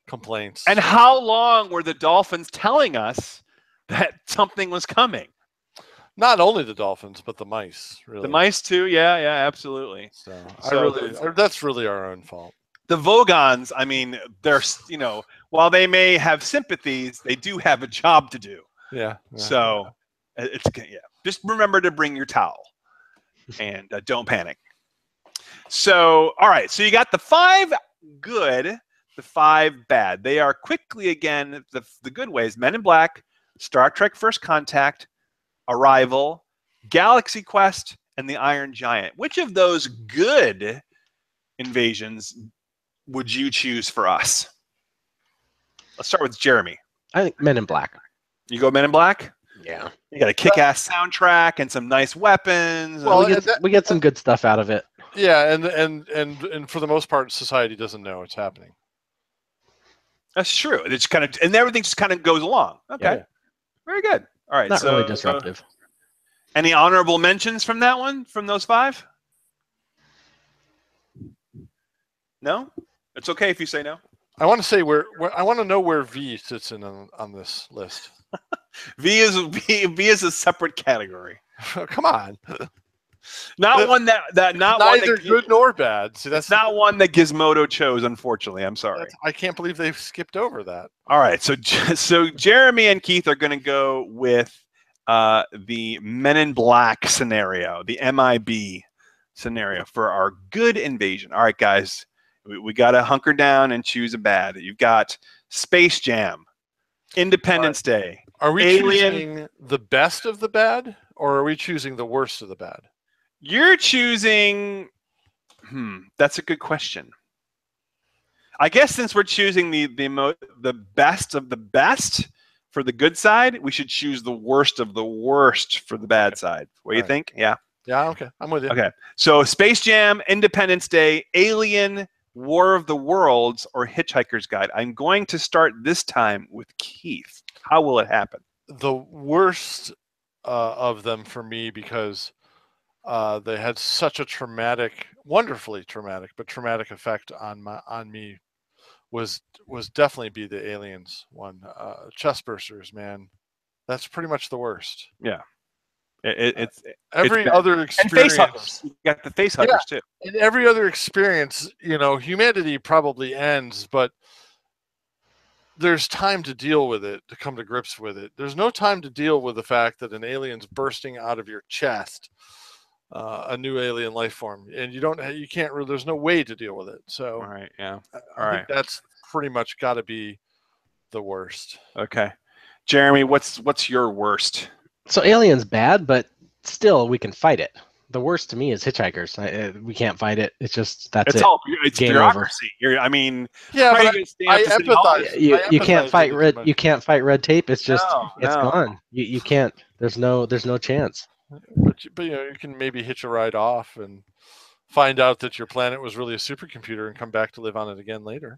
complaints. And how long were the dolphins telling us that something was coming? Not only the dolphins, but the mice. Really, the mice too. Yeah, absolutely. So that's really our own fault. The Vogons, I mean, they're while they may have sympathies, they do have a job to do. Yeah. So just remember to bring your towel and don't panic. So, all right. So you got the 5 good, the 5 bad. They are quickly, again, the good ways: Men in Black, Star Trek First Contact, Arrival, Galaxy Quest, and the Iron Giant. Which of those good invasions would you choose for us? Let's start with Jeremy. I think Men in Black. You go Men in Black? Yeah. You got a kick-ass soundtrack and some nice weapons. Well, we get some good stuff out of it. Yeah, and for the most part, society doesn't know it's happening. That's true. It's kind of, and everything just kind of goes along. Okay. Yeah. Very good. All right. Not really disruptive. Any honorable mentions from that one, from those 5? No? It's okay if you say no. I want to say I want to know where V sits in on this list. V is a separate category. Come on. Not one that not neither one that, good nor bad. See, that's not one that Gizmodo chose. Unfortunately, I'm sorry. I can't believe they've skipped over that. All right, so Jeremy and Keith are going to go with the Men in Black scenario, the MIB scenario for our good invasion. All right, guys, we got to hunker down and choose a bad. You've got Space Jam, Independence Day. Are we choosing the best of the bad, or are we choosing the worst of the bad? You're choosing. That's a good question. I guess since we're choosing the best of the best for the good side, we should choose the worst of the worst for the bad side. What do you think? Yeah. Yeah. Okay. I'm with you. Okay. So Space Jam, Independence Day, Alien, War of the Worlds, or Hitchhiker's Guide. I'm going to start this time with Keith. How will it happen? The worst of them for me, because they had such a wonderfully traumatic, but traumatic effect on me, was definitely be the Aliens one. Chest bursters, man. That's pretty much the worst. Yeah. It's other experience. And face huggers. You got the face huggers too. In every other experience, humanity probably ends, but there's time to deal with it, to come to grips with it. There's no time to deal with the fact that an alien's bursting out of your chest, a new alien life form, and you can't really. There's no way to deal with it. So, all right, yeah, I think that's pretty much got to be the worst. Okay, Jeremy, what's your worst? So Alien's bad, but still we can fight it. The worst to me is Hitchhikers. We can't fight it. It's just it's game bureaucracy. Over. I mean, yeah, but I empathize. You can't fight red. You can't fight red tape. It's just it's gone. You can't. There's no chance. But you can maybe hitch a ride off and find out that your planet was really a supercomputer and come back to live on it again later.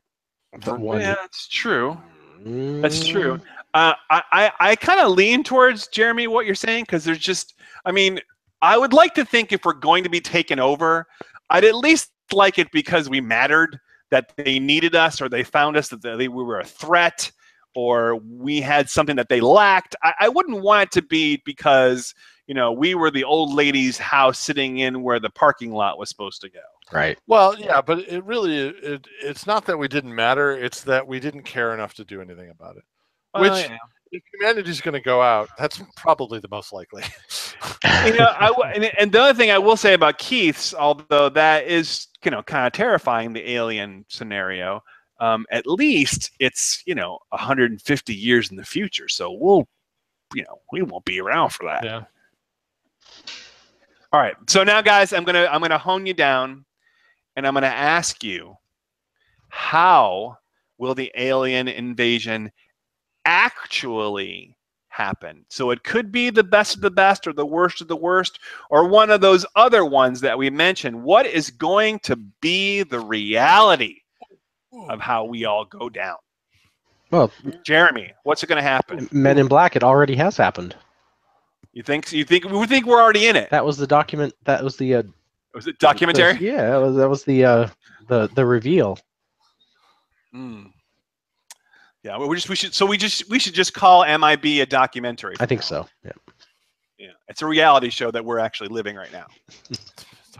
Yeah, that's true. That's true. I kind of lean towards Jeremy what you're saying, because there's just, I mean, I would like to think if we're going to be taken over, I'd at least like it because we mattered, that they needed us, or they found us, that we were a threat, or we had something that they lacked. I wouldn't want it to be because we were the old lady's house sitting in where the parking lot was supposed to go. Right. Well, yeah, but it's not that we didn't matter. It's that we didn't care enough to do anything about it. Which, if humanity's going to go out, that's probably the most likely. And the other thing I will say about Keith's, although that is kind of terrifying, the alien scenario, at least it's 150 years in the future, so we won't be around for that. Yeah. All right, so now, guys, I'm gonna hone you down, and I'm gonna ask you, how will the alien invasion actually happen? So it could be the best of the best, or the worst of the worst, or one of those other ones that we mentioned. What is going to be the reality of how we all go down? Well, Jeremy, what's it going to happen? Men in Black, it already has happened. We think we're already in it? That was the document. That was the. Was it documentary? That was the reveal. Yeah, we should just call MIB a documentary. I think so. Yeah. Yeah, it's a reality show that we're actually living right now.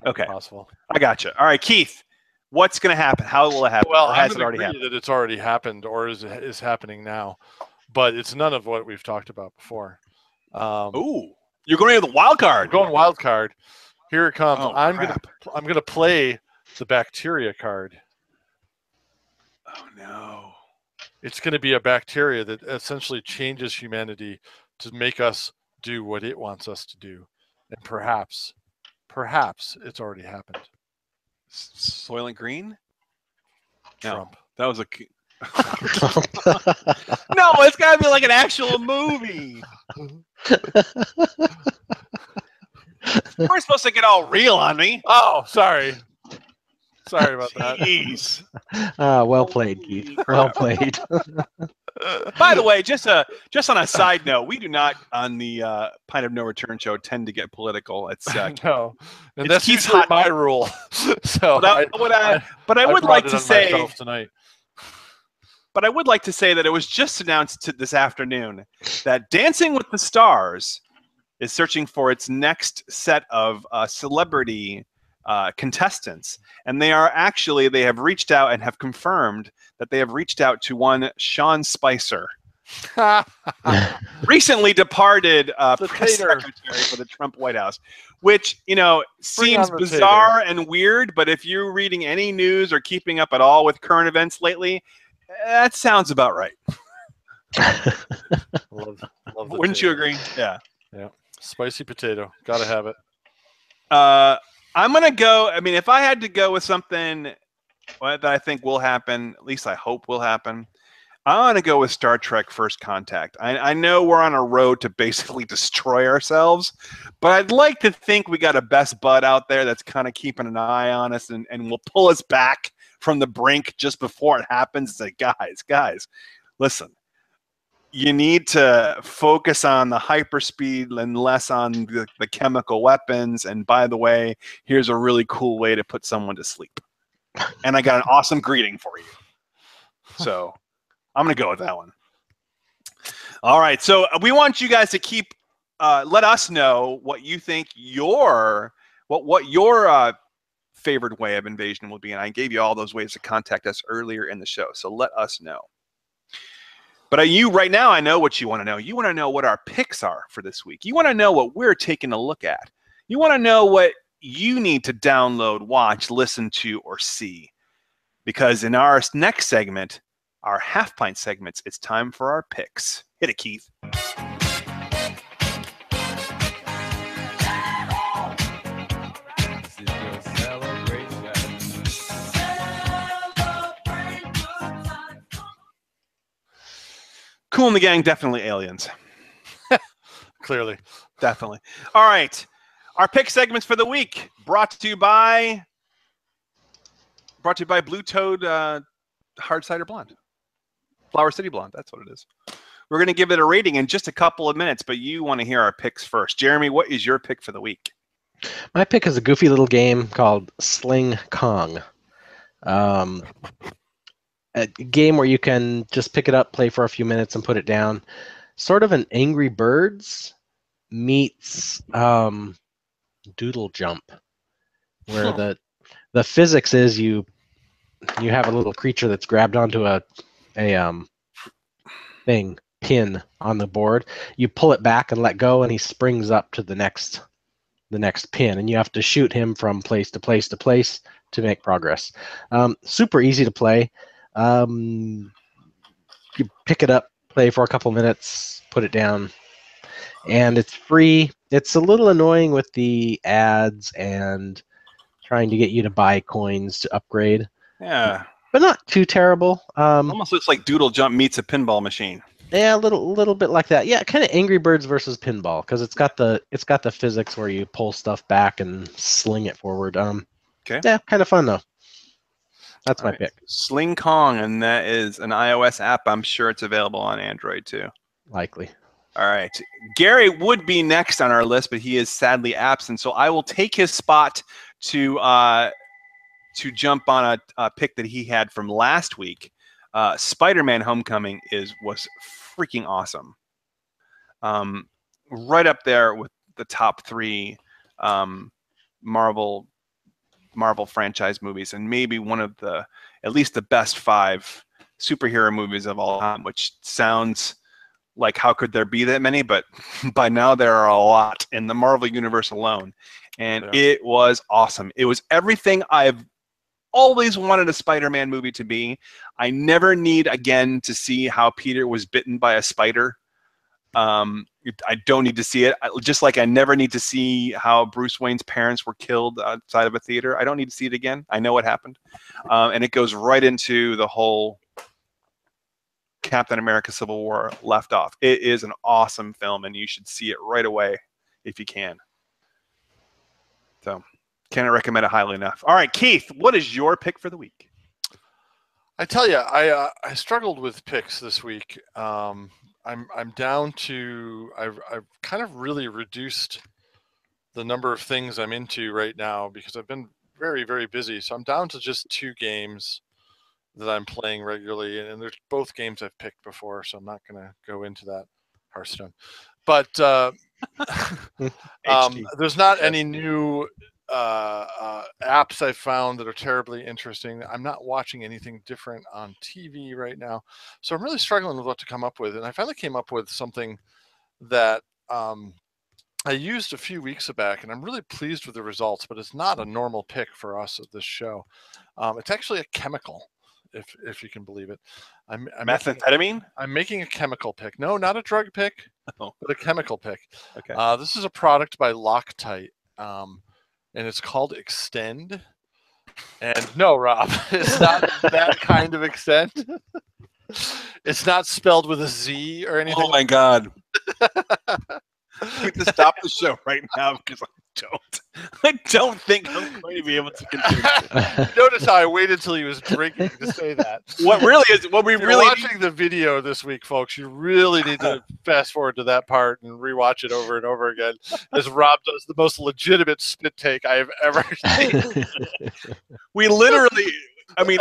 Okay, possible. I gotcha. All right, Keith, what's going to happen? How will it happen? Well, or I'm has it going to already agree happened? that it's already happened or is happening now, but it's none of what we've talked about before. Ooh, you're going to the wild card. I'm going wild card. Here it comes. Oh, I'm crap. gonna play the bacteria card. Oh no. It's going to be a bacteria that essentially changes humanity to make us do what it wants us to do, and perhaps it's already happened. Soylent Green? Trump. No, that was a. No, it's got to be like an actual movie. We're supposed to get all real on me. Oh, sorry. Sorry about that. Jeez. Well played, Keith. Well played. By the way, just on a side note, we do not on the Pint of No Return show tend to get political. It's no, and it's that's Keith's usually hot. my rule. So, but I would like to say tonight. But I would like to say that it was just announced this afternoon that Dancing with the Stars is searching for its next set of celebrity contestants, and they have reached out and have confirmed that they have reached out to one Sean Spicer, recently departed press secretary for the Trump White House, which seems bizarre and weird. But if you're reading any news or keeping up at all with current events lately, that sounds about right. love Wouldn't you agree? Yeah. Spicy potato, gotta have it. I'm gonna go. I mean, if I had to go with something that I think will happen, at least I hope will happen, I'm gonna go with Star Trek First Contact. I know we're on a road to basically destroy ourselves, but I'd like to think we got a best bud out there that's kind of keeping an eye on us and will pull us back from the brink just before it happens. Say, guys, listen. You need to focus on the hyperspeed and less on the chemical weapons. And by the way, here's a really cool way to put someone to sleep. And I got an awesome greeting for you. So I'm going to go with that one. All right. So we want you guys to keep, let us know what you think what your favorite way of invasion will be. And I gave you all those ways to contact us earlier in the show. So let us know. But right now, I know what you want to know. You want to know what our picks are for this week. You want to know what we're taking a look at. You want to know what you need to download, watch, listen to, or see. Because in our next segment, our half pint segments, it's time for our picks. Hit it, Keith. Cool in the Gang, definitely aliens. Clearly. Definitely. All right. Our pick segments for the week brought to you by Blue Toad Hard Cider Blonde. Flower City Blonde, that's what it is. We're going to give it a rating in just a couple of minutes, but you want to hear our picks first. Jeremy, what is your pick for the week? My pick is a goofy little game called Sling Kong. A game where you can just pick it up, play for a few minutes, and put it down. Sort of an Angry Birds meets Doodle Jump, where the physics is you have a little creature that's grabbed onto a pin on the board. You pull it back and let go, and he springs up to the next pin, and you have to shoot him from place to place to place to make progress. Super easy to play. You pick it up, play for a couple minutes, put it down, and it's free. It's a little annoying with the ads and trying to get you to buy coins to upgrade. Yeah. But not too terrible. Almost looks like Doodle Jump meets a pinball machine. Yeah, a little bit like that. Yeah, kind of Angry Birds versus pinball, because it's got the physics where you pull stuff back and sling it forward. Okay. Yeah, kind of fun though. That's my pick. Sling Kong, and that is an iOS app. I'm sure it's available on Android too. Likely. All right. Gary would be next on our list, but he is sadly absent. So I will take his spot to jump on a pick that he had from last week. Spider-Man: Homecoming was freaking awesome. Right up there with the top 3 Marvel franchise movies, and maybe one of at least the best 5 superhero movies of all time, which sounds like how could there be that many, but by now there are a lot in the Marvel universe alone. And it was awesome. It was everything I've always wanted a Spider-Man movie to be. I never need again to see how Peter was bitten by a spider. I don't need to see it. Just like I never need to see how Bruce Wayne's parents were killed outside of a theater. I don't need to see it again. I know what happened. And it goes right into the whole Captain America Civil War left off. It is an awesome film, and you should see it right away if you can. So, can't recommend it highly enough. All right, Keith, what is your pick for the week? I tell you, I struggled with picks this week. I'm down to I've kind of really reduced the number of things I'm into right now because I've been very, very busy. So I'm down to just 2 games that I'm playing regularly, and there's both games I've picked before, so I'm not going to go into that. Hearthstone, but there's not any new apps I found that are terribly interesting. I'm not watching anything different on TV right now, so I'm really struggling with what to come up with. And I finally came up with something that I used a few weeks back, and I'm really pleased with the results. But it's not a normal pick for us at this show. It's actually a chemical, if you can believe it. I'm methamphetamine. I'm making a chemical pick. No, not a drug pick, but a chemical pick. Okay. This is a product by Loctite. And it's called Extend. And no, Rob, it's not that kind of Extend. It's not spelled with a Z or anything. Oh my God. We have to stop the show right now because I don't think I'm going to be able to continue. Notice how I waited until he was drinking to say that. What we really watching the video this week, folks, you really need to fast forward to that part and rewatch it over and over again, as Rob does the most legitimate spit take I have ever seen. We literally, I mean,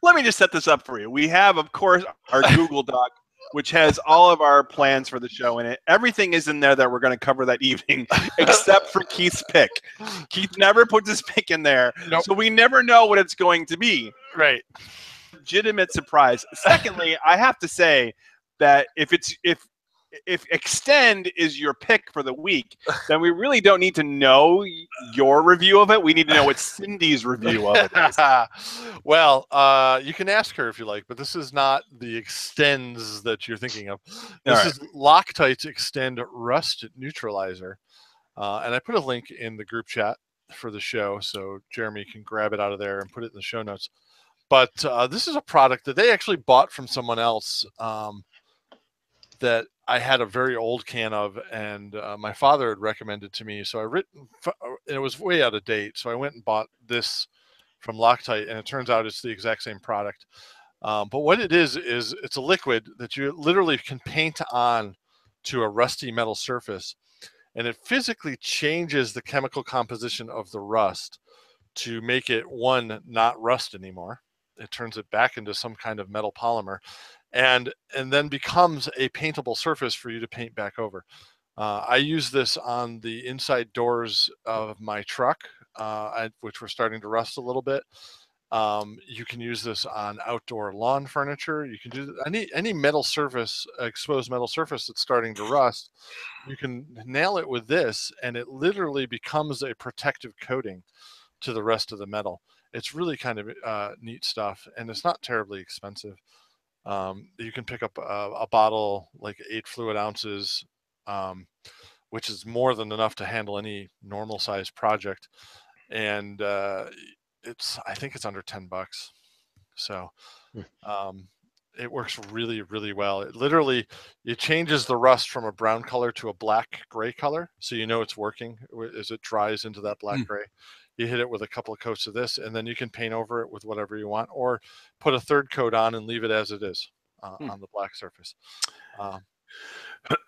let me just set this up for you. We have, of course, our Google Doc, which has all of our plans for the show in it. Everything is in there that we're going to cover that evening, except for Keith's pick. Keith never puts his pick in there, nope. So we never know what it's going to be. Right. Legitimate surprise. Secondly, I have to say that if Extend is your pick for the week, then we really don't need to know your review of it. We need to know what Cindy's review of it is. Well, you can ask her if you like, but this is not the Extends that you're thinking of. This is Loctite's Extend Rust Neutralizer. And I put a link in the group chat for the show, so Jeremy can grab it out of there and put it in the show notes. But this is a product that they actually bought from someone else that I had a very old can of, and my father had recommended to me. So it was way out of date. So I went and bought this from Loctite, and it turns out it's the exact same product. But what it is it's a liquid that you literally can paint on to a rusty metal surface, and it physically changes the chemical composition of the rust to make it, one, not rust anymore. It turns it back into some kind of metal polymer, and then becomes a paintable surface for you to paint back over. I use this on the inside doors of my truck, which were starting to rust a little bit. You can use this on outdoor lawn furniture. You can do any metal surface, exposed metal surface that's starting to rust. You can nail it with this, and it literally becomes a protective coating to the rest of the metal. It's really kind of neat stuff, and it's not terribly expensive. You can pick up a bottle like 8 fluid ounces, which is more than enough to handle any normal size project. And I think it's under $10. So it works really, really well. It changes the rust from a brown color to a black gray color. So you know it's working as it dries into that black gray. You hit it with a couple of coats of this, and then you can paint over it with whatever you want, or put a third coat on and leave it as it is on the black surface.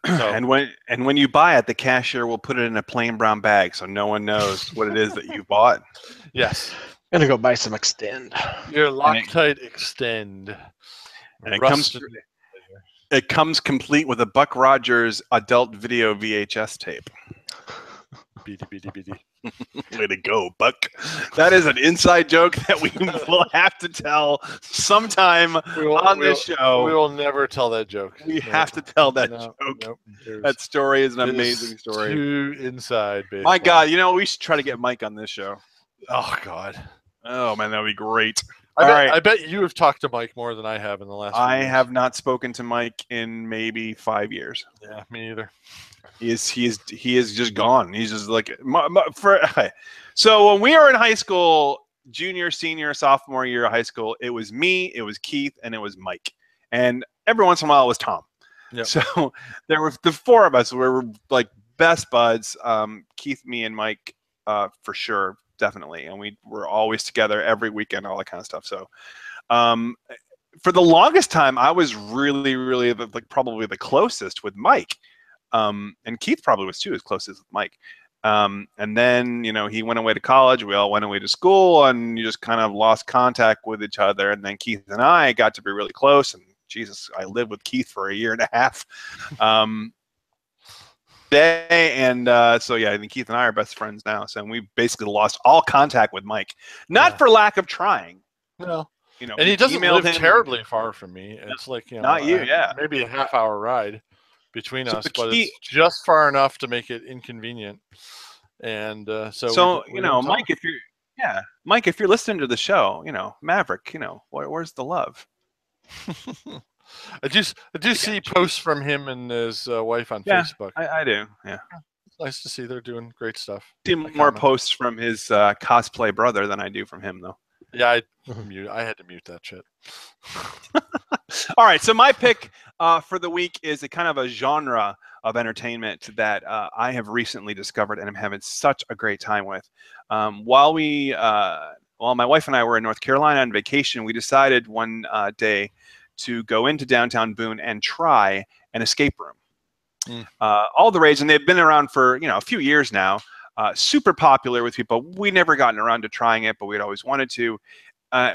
And when you buy it, the cashier will put it in a plain brown bag, so no one knows what it is that you bought. Yes. Gonna go buy some Extend. Your Loctite Extend. And it comes complete with a Buck Rogers adult video VHS tape. BD. Way to go, Buck. That is an inside joke that we will have to tell sometime on this show. We will never tell that joke. We have to tell that joke. Nope, that story is an amazing story. Too inside baseball. My God, you know, we should try to get Mike on this show. Oh, God. Oh, man, that would be great. I bet you have talked to Mike more than I have in the last few years. have not spoken to Mike in maybe 5 years. Yeah, me either. He is just gone. He's just like so when we were in high school, junior, senior, sophomore year of high school, it was me, it was Keith, and it was Mike. And every once in a while it was Tom. Yep. So there were the four of us. We were like best buds. Keith, me, and Mike for sure, definitely. And we were always together every weekend, all that kind of stuff. So for the longest time, I was really, really probably the closest with Mike. And Keith probably was too, as close as Mike. And then, you know, he went away to college. We all went away to school, and you just kind of lost contact with each other. And then Keith and I got to be really close. And Jesus, I lived with Keith for a year and a half. So yeah, I think Keith and I are best friends now. So we basically lost all contact with Mike, not for lack of trying. No. You know, and he doesn't live terribly far from me. It's like, you know, not you, maybe a half-hour ride between us, but it's just far enough to make it inconvenient. And so you know, Mike, if you're listening to the show, you know, Maverick, you know, where's the love? I do see posts from him and his wife on Facebook. I do. Yeah, it's nice to see they're doing great stuff. I see more posts from his cosplay brother than I do from him, though. Yeah, I had to mute that shit. All right, so my pick for the week is a kind of a genre of entertainment that I have recently discovered and I'm having such a great time with. While my wife and I were in North Carolina on vacation, we decided one day to go into downtown Boone and try an escape room. All the rage, and they've been around for, you know, a few years now. Super popular with people. We never gotten around to trying it, but we'd always wanted to.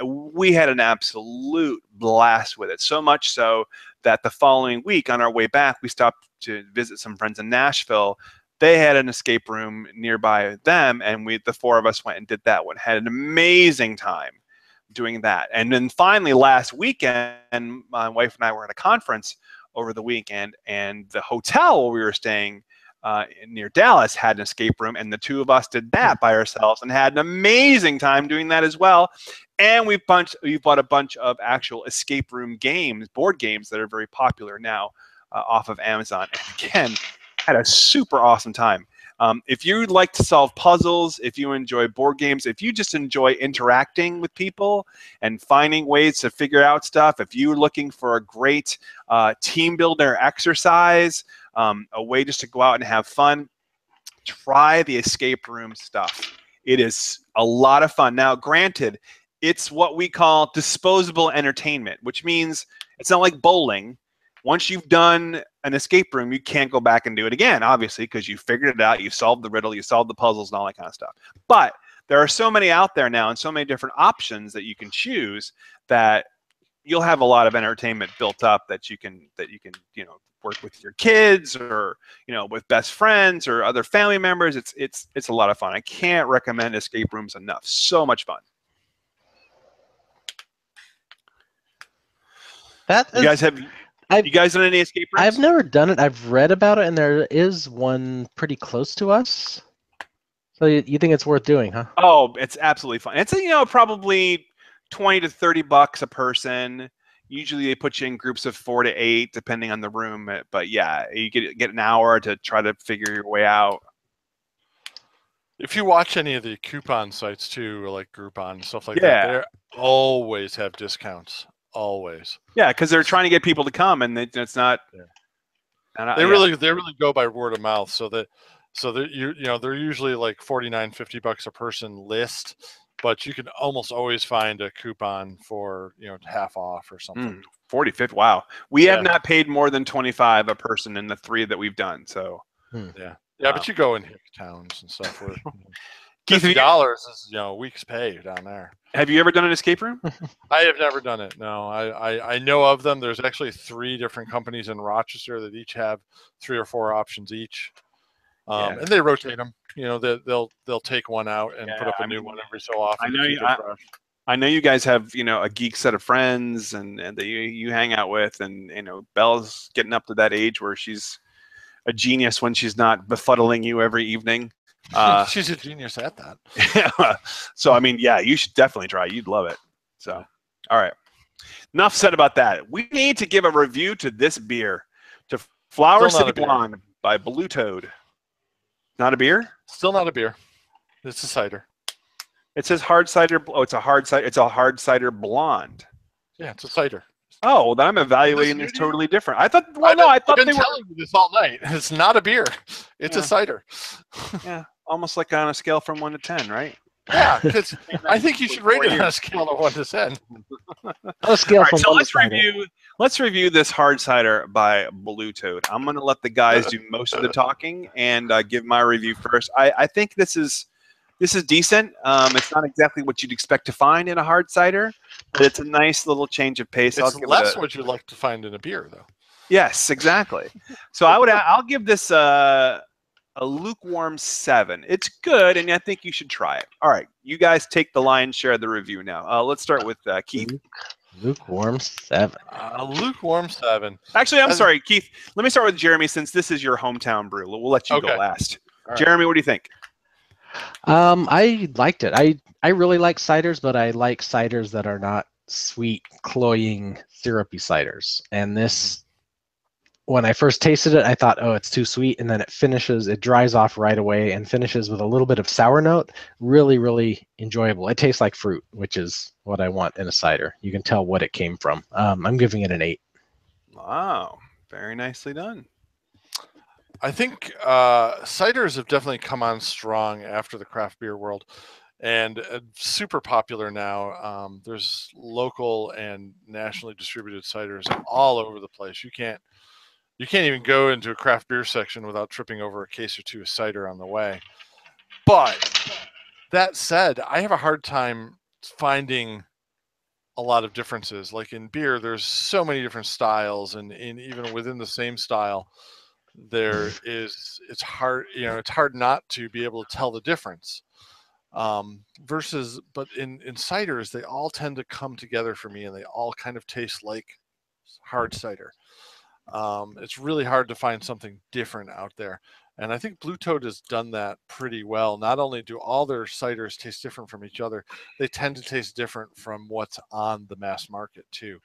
We had an absolute blast with it, so much so that the following week on our way back, we stopped to visit some friends in Nashville. They had an escape room nearby them, and the four of us went and did that one. Had an amazing time doing that. And then finally last weekend, my wife and I were at a conference over the weekend, and the hotel where we were staying near Dallas had an escape room, and the two of us did that by ourselves and had an amazing time doing that as well. And we bought a bunch of actual escape room games, board games that are very popular now off of Amazon. And again, had a super awesome time. If you like to solve puzzles, if you enjoy board games, if you just enjoy interacting with people and finding ways to figure out stuff, if you're looking for a great team builder exercise, a way just to go out and have fun, try the escape room stuff. It is a lot of fun. Now, granted, it's what we call disposable entertainment, which means it's not like bowling. Once you've done an escape room, you can't go back and do it again, obviously, because you figured it out, you solved the riddle, you solved the puzzles, and all that kind of stuff. But there are so many out there now and so many different options that you can choose that you'll have a lot of entertainment built up that you can you know, work with your kids or, you know, with best friends or other family members. It's a lot of fun. I can't recommend escape rooms enough. So much fun. You guys done any escape rooms? I've never done it. I've read about it, and there is one pretty close to us. So you think it's worth doing, huh? Oh, it's absolutely fun. It's, you know, probably $20 to $30 a person. Usually they put you in groups of 4 to 8, depending on the room. But yeah, you get an hour to try to figure your way out. If you watch any of the coupon sites too, like Groupon and stuff like that, they always have discounts. Always. Yeah, because they're trying to get people to come, and it's not. They really go by word of mouth. So they're usually like $49-$50 a person list, but you can almost always find a coupon for, you know, half off or something. 40, 50. Wow, we have not paid more than $25 a person in the 3 that we've done. So but you go in hick towns and stuff where. $50 is a week's pay down there. Have you ever done an escape room? I have never done it. No, I know of them. There's actually 3 different companies in Rochester that each have 3 or 4 options each, and they rotate them. They'll take one out and put up a new one every so often. I know you guys have a geek set of friends and that you hang out with, and Belle's getting up to that age where she's a genius when she's not befuddling you every evening. She's a genius at that. So I mean, yeah, you should definitely try. You'd love it. So, all right. Enough said about that. We need to give a review to this beer, to Flower City Blonde by Blue Toad. Not a beer? Still not a beer. It's a cider. It says hard cider. Oh, it's a hard cider. It's a hard cider blonde. Yeah, it's a cider. Oh, well, then I'm evaluating this totally different. I thought. Well, I thought they were telling you this all night. It's not a beer. It's a cider. Yeah, almost like on a scale from 1 to 10, right? Yeah, I think you should rate it on a scale of 1 to 10. A scale from 1 to 10. Let's review this hard cider by Blue Toad. I'm going to let the guys do most of the talking and give my review first. I think this is decent. It's not exactly what you'd expect to find in a hard cider, but it's a nice little change of pace. It's less what you'd like to find in a beer, though. Yes, exactly. So I'll give this a lukewarm 7. It's good, and I think you should try it. All right, you guys take the lion's share of the review now. Let's start with Keith. Lukewarm 7. Lukewarm 7. Actually, I'm sorry, Keith. Let me start with Jeremy since this is your hometown brew. We'll let you go last. Right. Jeremy, what do you think? I liked it. I really like ciders, but I like ciders that are not sweet, cloying, syrupy ciders. And this, when I first tasted it, I thought, oh, it's too sweet. And then it dries off right away and finishes with a little bit of sour note. Really, really enjoyable. It tastes like fruit, which is what I want in a cider. You can tell what it came from. I'm giving it an 8. Wow. Very nicely done. I think ciders have definitely come on strong after the craft beer world, and super popular now. There's local and nationally distributed ciders all over the place. You can't even go into a craft beer section without tripping over a case or 2 of cider on the way. But that said, I have a hard time finding a lot of differences. Like in beer, there's so many different styles, and even within the same style, it's hard not to be able to tell the difference. But in ciders, they all tend to come together for me, and they all kind of taste like hard cider. It's really hard to find something different out there. And I think Blue Toad has done that pretty well. Not only do all their ciders taste different from each other, they tend to taste different from what's on the mass market too.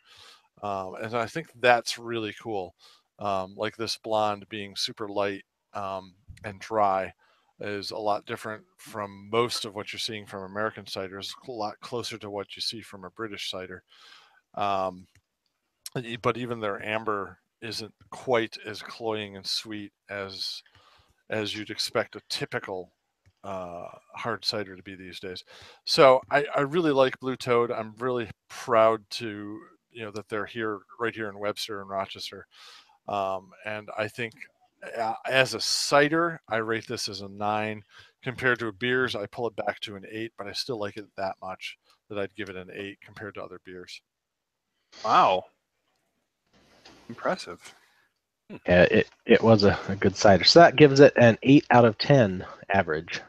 And I think that's really cool. Like this blonde being super light and dry is a lot different from most of what you're seeing from American ciders, a lot closer to what you see from a British cider. But even their amber isn't quite as cloying and sweet as you'd expect a typical hard cider to be these days. So I really like Blue Toad. I'm really proud to that they're right here in Webster and Rochester. And I think as a cider, I rate this as a 9. Compared to beers, I pull it back to an 8, but I still like it that much that I'd give it an 8 compared to other beers. Wow. Impressive. Yeah, it was a good cider. So that gives it an 8 out of 10 average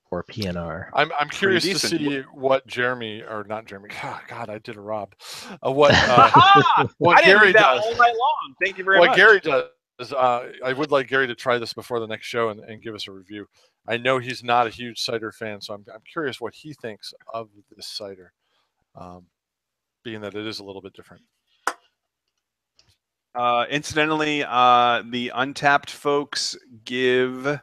for PNR. I'm curious to see what Jeremy, or not Jeremy, God, I did a Rob. What Gary does all night long. Thank you very much. What Gary does is, I would like Gary to try this before the next show and give us a review. I know he's not a huge cider fan, so I'm curious what he thinks of this cider, being that it is a little bit different. Incidentally, the Untapped folks give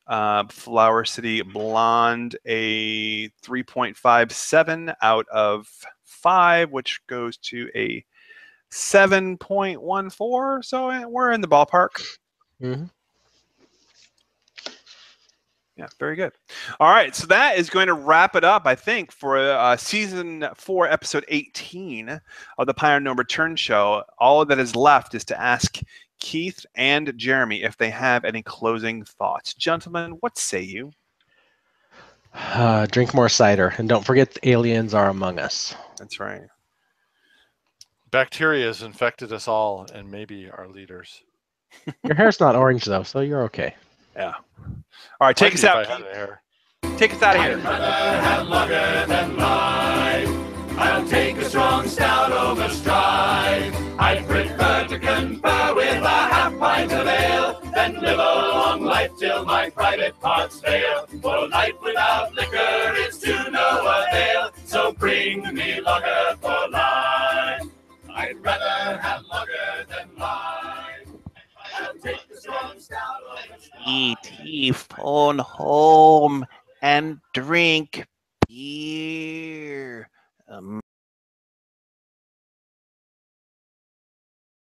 Flower City Blonde a 3.57 out of 5, which goes to a 7.14. So we're in the ballpark. Mm-hmm. Yeah, very good. All right, so that is going to wrap it up, I think, for Season 4, Episode 18 of the Pioneer No Return Show. All that is left is to ask Keith and Jeremy if they have any closing thoughts. Gentlemen, what say you? Drink more cider, and don't forget the aliens are among us. That's right. Bacteria has infected us all, and maybe our leaders. Your hair's not orange though, so you're okay. Yeah. All right, take us out. Take us out of here. I'd rather have lager than life. I'll take a strong stout over strife. I'd prefer to confer with a half pint of ale than live a long life till my private parts fail. For life without liquor is to no avail. So bring me lager for life. I'd rather have lager than life. I'll take a strong stout over strife. E.T. phone home and drink beer.